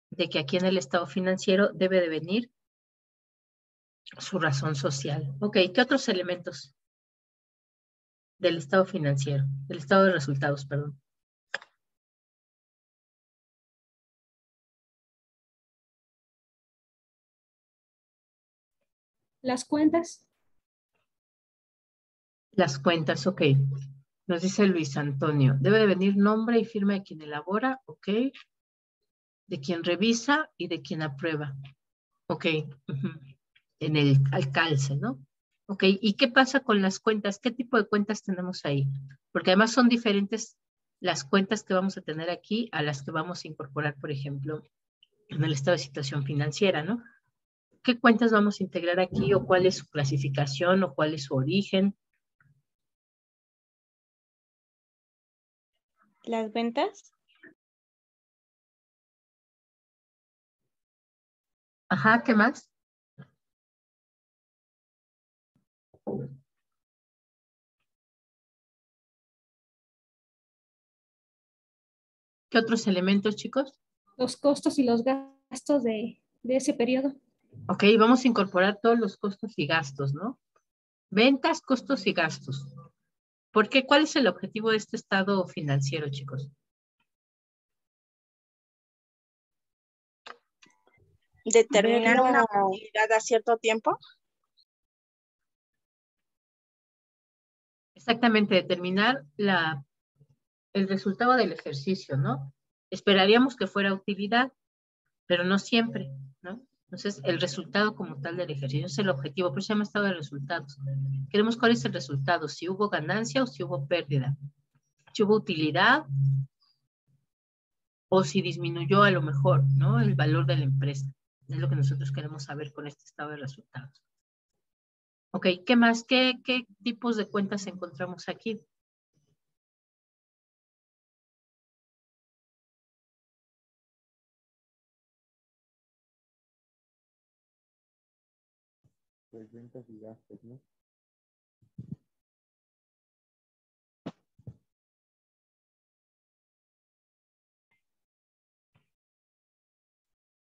de que aquí en el estado financiero debe de venir su razón social. Ok, ¿qué otros elementos del estado financiero? Del estado de resultados, perdón. Las cuentas. Las cuentas, ok. Nos dice Luis Antonio, debe de venir nombre y firma de quien elabora, ok. De quien revisa y de quien aprueba. Ok. En el alcance, ¿no? Ok, ¿y qué pasa con las cuentas? ¿Qué tipo de cuentas tenemos ahí? Porque además son diferentes las cuentas que vamos a tener aquí a las que vamos a incorporar, por ejemplo, en el estado de situación financiera, ¿no? ¿Qué cuentas vamos a integrar aquí o cuál es su clasificación o cuál es su origen? Las ventas. Ajá, ¿qué más? ¿Qué otros elementos, chicos? Los costos y los gastos de ese periodo. Ok, vamos a incorporar todos los costos y gastos, ¿no? Ventas, costos y gastos. ¿Por qué? ¿Cuál es el objetivo de este estado financiero, chicos? Determinar una utilidad a cierto tiempo. Exactamente, determinar el resultado del ejercicio, ¿no? Esperaríamos que fuera utilidad, pero no siempre, ¿no? Entonces, el resultado como tal del ejercicio es el objetivo, por eso se llama estado de resultados. Queremos cuál es el resultado, si hubo ganancia o si hubo pérdida, si hubo utilidad o si disminuyó a lo mejor, ¿no? El valor de la empresa. Es lo que nosotros queremos saber con este estado de resultados. Ok, ¿qué más? ¿Qué tipos de cuentas encontramos aquí? Pues ventas y gastos, ¿no?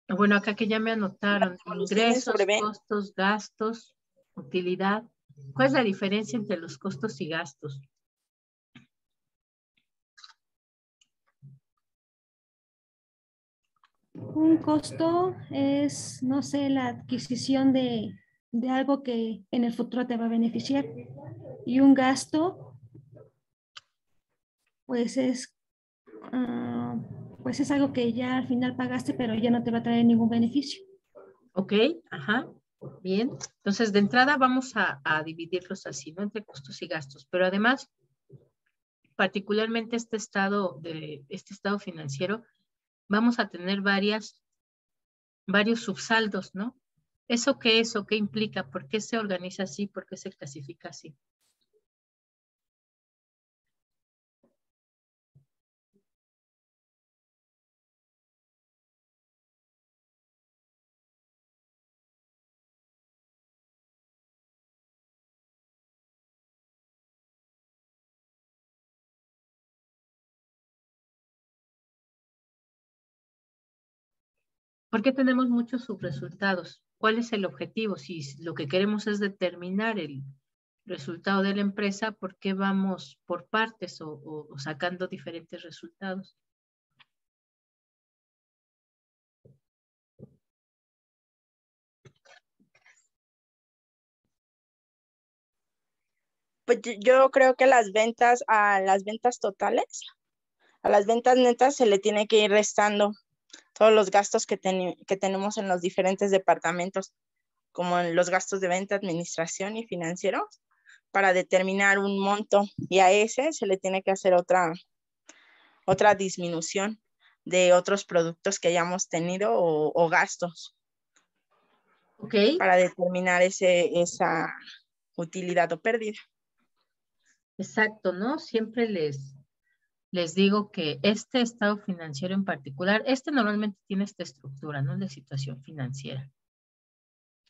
Bueno, acá que ya me anotaron, ingresos, sobre B. costos, gastos, utilidad. ¿Cuál es la diferencia entre los costos y gastos? Un costo es, no sé, la adquisición de algo que en el futuro te va a beneficiar. Y un gasto, pues es algo que ya al final pagaste, pero ya no te va a traer ningún beneficio. Ok, ajá, bien. Entonces, de entrada vamos a dividirlos así, ¿no? Entre costos y gastos. Pero además, particularmente este estado financiero, vamos a tener varios subsaldos, ¿no? ¿Eso qué es o qué implica? ¿Por qué se organiza así? ¿Por qué se clasifica así? ¿Por qué tenemos muchos subresultados? ¿Cuál es el objetivo? Si lo que queremos es determinar el resultado de la empresa, ¿por qué vamos por partes o sacando diferentes resultados? Pues yo creo que a las ventas totales, a las ventas netas se le tiene que ir restando todos los gastos que tenemos en los diferentes departamentos, como en los gastos de venta, administración y financieros, para determinar un monto, y a ese se le tiene que hacer otra disminución de otros productos que hayamos tenido o gastos. Ok. Para determinar esa utilidad o pérdida. Exacto, ¿no? Siempre les digo que este estado financiero en particular, normalmente tiene esta estructura, ¿no? De situación financiera.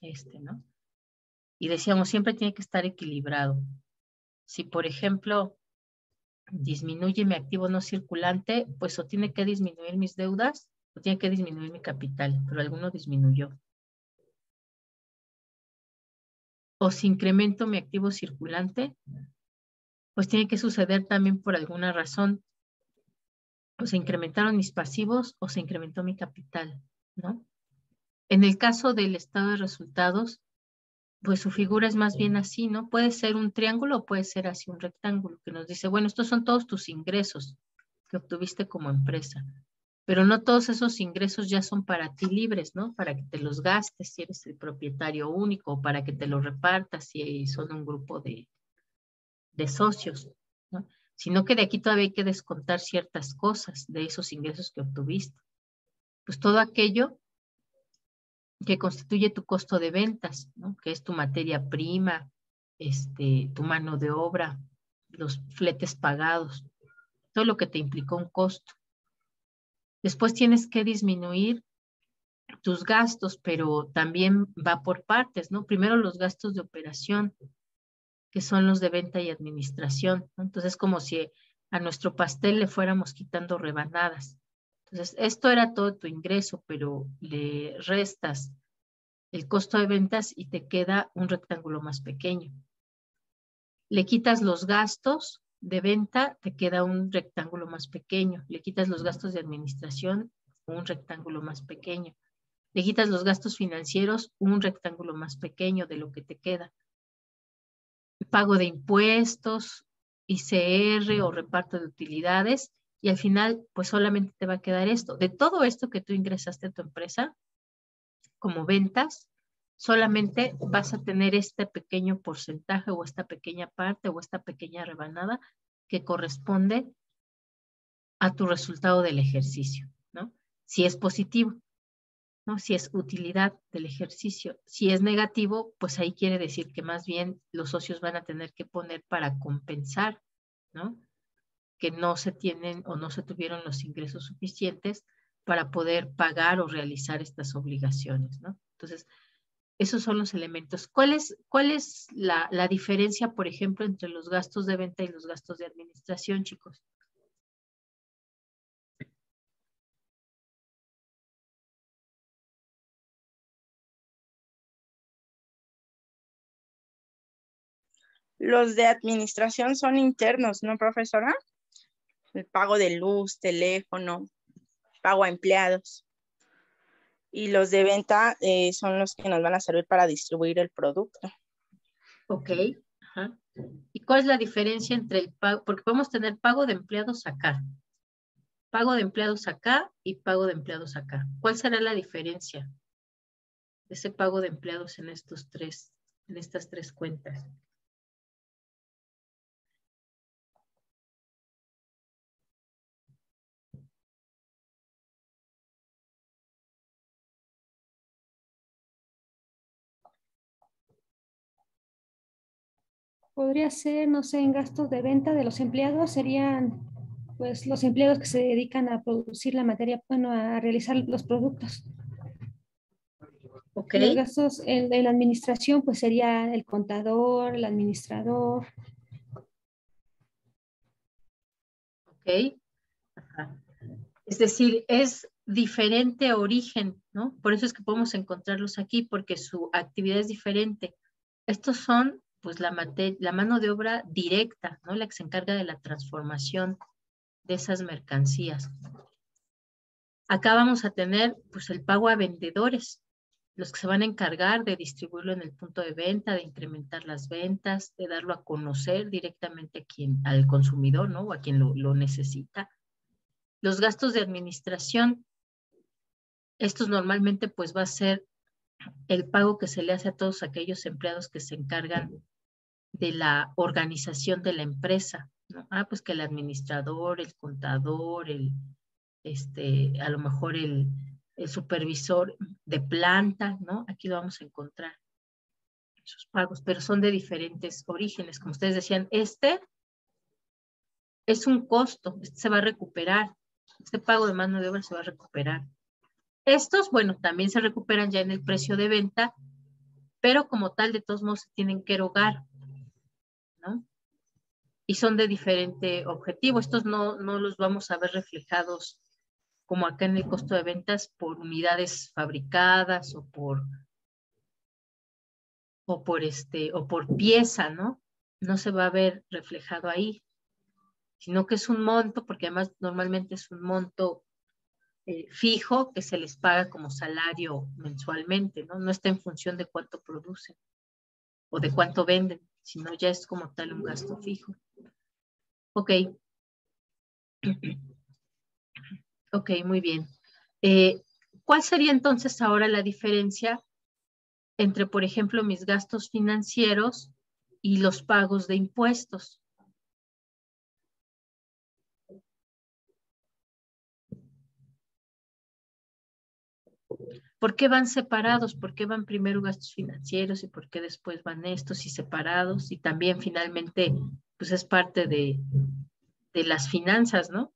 ¿no? Y decíamos, siempre tiene que estar equilibrado. Si, por ejemplo, disminuye mi activo no circulante, pues o tiene que disminuir mis deudas o tiene que disminuir mi capital, pero alguno disminuyó. O si incremento mi activo circulante, pues tiene que suceder también por alguna razón. O se incrementaron mis pasivos o se incrementó mi capital, ¿no? En el caso del estado de resultados, pues su figura es más bien así, ¿no? Puede ser un triángulo o puede ser así un rectángulo, que nos dice, bueno, estos son todos tus ingresos que obtuviste como empresa, pero no todos esos ingresos ya son para ti libres, ¿no? Para que te los gastes si eres el propietario único, o para que te los repartas si son un grupo de socios, ¿no? Sino que de aquí todavía hay que descontar ciertas cosas de esos ingresos que obtuviste. Pues todo aquello que constituye tu costo de ventas, ¿no? Que es tu materia prima, tu mano de obra, los fletes pagados, todo lo que te implicó un costo. Después tienes que disminuir tus gastos, pero también va por partes, ¿no? Primero los gastos de operación, que son los de venta y administración, ¿no? Entonces es como si a nuestro pastel le fuéramos quitando rebanadas. Entonces, esto era todo tu ingreso, pero le restas el costo de ventas y te queda un rectángulo más pequeño. Le quitas los gastos de venta, te queda un rectángulo más pequeño. Le quitas los gastos de administración, un rectángulo más pequeño. Le quitas los gastos financieros, un rectángulo más pequeño de lo que te queda. Pago de impuestos, ICR o reparto de utilidades, y al final pues solamente te va a quedar esto. De todo esto que tú ingresaste a tu empresa como ventas, solamente vas a tener este pequeño porcentaje o esta pequeña parte o esta pequeña rebanada que corresponde a tu resultado del ejercicio, ¿no? Si es positivo, ¿no? Si es utilidad del ejercicio. Si es negativo, pues ahí quiere decir que más bien los socios van a tener que poner para compensar, ¿no? Que no se tienen o no se tuvieron los ingresos suficientes para poder pagar o realizar estas obligaciones, ¿no? Entonces, esos son los elementos. ¿Cuál es la diferencia, por ejemplo, entre los gastos de venta y los gastos de administración, chicos? Los de administración son internos, ¿no, profesora? El pago de luz, teléfono, pago a empleados. Y los de venta son los que nos van a servir para distribuir el producto. Ok. Ajá. ¿Y cuál es la diferencia entre el pago? Porque podemos tener pago de empleados acá, pago de empleados acá y pago de empleados acá. ¿Cuál será la diferencia de ese pago de empleados en estas tres cuentas? Podría ser, no sé, en gastos de venta de los empleados serían pues los empleados que se dedican a producir la materia, bueno, a realizar los productos. Ok. Los gastos en la administración pues sería el contador, el administrador. Ok. Ajá. Es decir, es diferente origen, ¿no? Por eso es que podemos encontrarlos aquí, porque su actividad es diferente. Estos son, pues, la mano de obra directa, ¿no? La que se encarga de la transformación de esas mercancías. Acá vamos a tener, pues, el pago a vendedores, los que se van a encargar de distribuirlo en el punto de venta, de incrementar las ventas, de darlo a conocer directamente al consumidor, ¿no? O a quien lo necesita. Los gastos de administración, estos normalmente pues va a ser el pago que se le hace a todos aquellos empleados que se encargan de la organización de la empresa, ¿no? Pues que el administrador, el contador, a lo mejor el supervisor de planta, ¿no? Aquí lo vamos a encontrar, esos pagos, pero son de diferentes orígenes. Como ustedes decían, este es un costo, este se va a recuperar, este pago de mano de obra se va a recuperar. Estos, bueno, también se recuperan ya en el precio de venta, pero como tal, de todos modos, se tienen que erogar, ¿no? Y son de diferente objetivo. Estos no los vamos a ver reflejados como acá en el costo de ventas por unidades fabricadas o por pieza, ¿no? No se va a ver reflejado ahí, sino que es un monto, porque además normalmente es un monto fijo que se les paga como salario mensualmente, ¿no? No está en función de cuánto producen o de cuánto venden, sino ya es como tal un gasto fijo. Ok. Ok, muy bien. ¿Cuál sería entonces ahora la diferencia entre, por ejemplo, mis gastos financieros y los pagos de impuestos? ¿Por qué van separados? ¿Por qué van primero gastos financieros y por qué después van estos y separados? Y también finalmente, pues es parte de las finanzas, ¿no?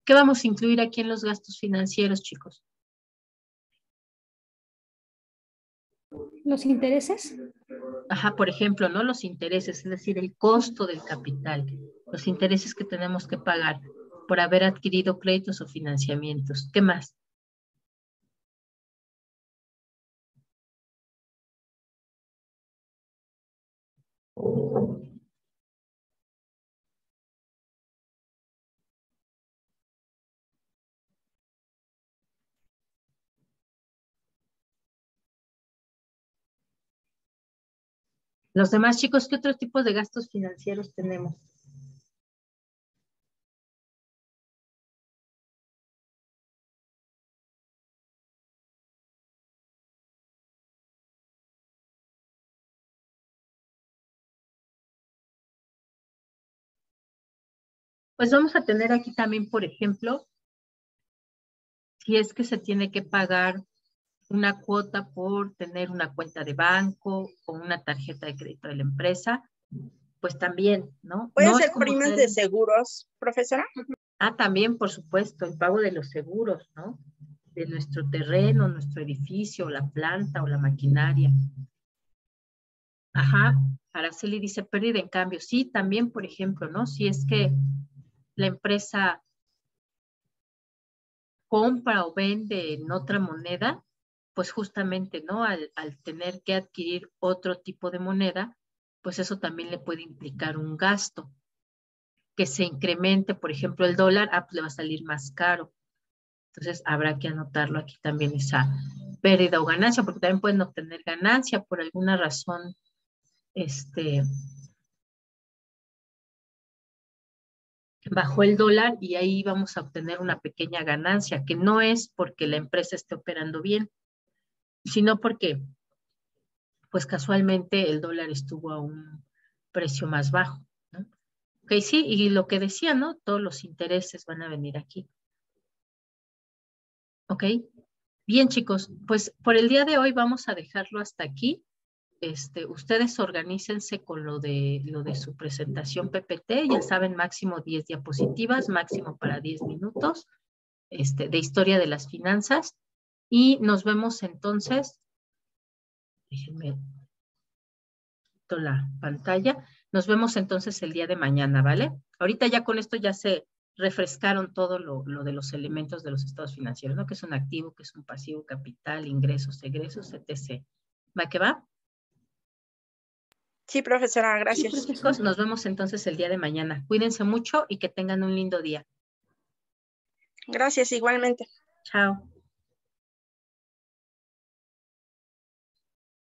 ¿Qué vamos a incluir aquí en los gastos financieros, chicos? ¿Los intereses? Ajá, por ejemplo, ¿no? Los intereses, es decir, el costo del capital, los intereses que tenemos que pagar por haber adquirido créditos o financiamientos. ¿Qué más? Los demás chicos, ¿qué otros tipos de gastos financieros tenemos? Pues vamos a tener aquí también, por ejemplo, si es que se tiene que pagar una cuota por tener una cuenta de banco o una tarjeta de crédito de la empresa, pues también, ¿no? ¿Puede No ser es como primas tal... de seguros, profesora? Ah, también, por supuesto, el pago de los seguros, ¿no? De nuestro terreno, nuestro edificio, la planta o la maquinaria. Ajá, Araceli dice pérdida en cambio. Sí, también, por ejemplo, ¿no? Si es que la empresa compra o vende en otra moneda, pues justamente, ¿no? Al tener que adquirir otro tipo de moneda, pues eso también le puede implicar un gasto. Que se incremente, por ejemplo, el dólar, pues le va a salir más caro. Entonces habrá que anotarlo aquí también esa pérdida o ganancia, porque también pueden obtener ganancia por alguna razón, bajó el dólar y ahí vamos a obtener una pequeña ganancia, que no es porque la empresa esté operando bien, sino porque, pues casualmente el dólar estuvo a un precio más bajo, ¿no? Ok, sí, y lo que decía, ¿no? Todos los intereses van a venir aquí. Ok, bien chicos, pues por el día de hoy vamos a dejarlo hasta aquí. Ustedes organícense con lo de su presentación PPT, ya saben, máximo 10 diapositivas, máximo para 10 minutos, de historia de las finanzas, y nos vemos entonces, déjenme quito la pantalla, nos vemos entonces el día de mañana, ¿vale? Ahorita ya con esto ya se refrescaron todo lo de los elementos de los estados financieros, ¿no? Que es un activo, que es un pasivo, capital, ingresos, egresos, etc. ¿Va que va? Sí, profesora, gracias. Sí, Chicos, nos vemos entonces el día de mañana. Cuídense mucho y que tengan un lindo día. Gracias, igualmente. Chao.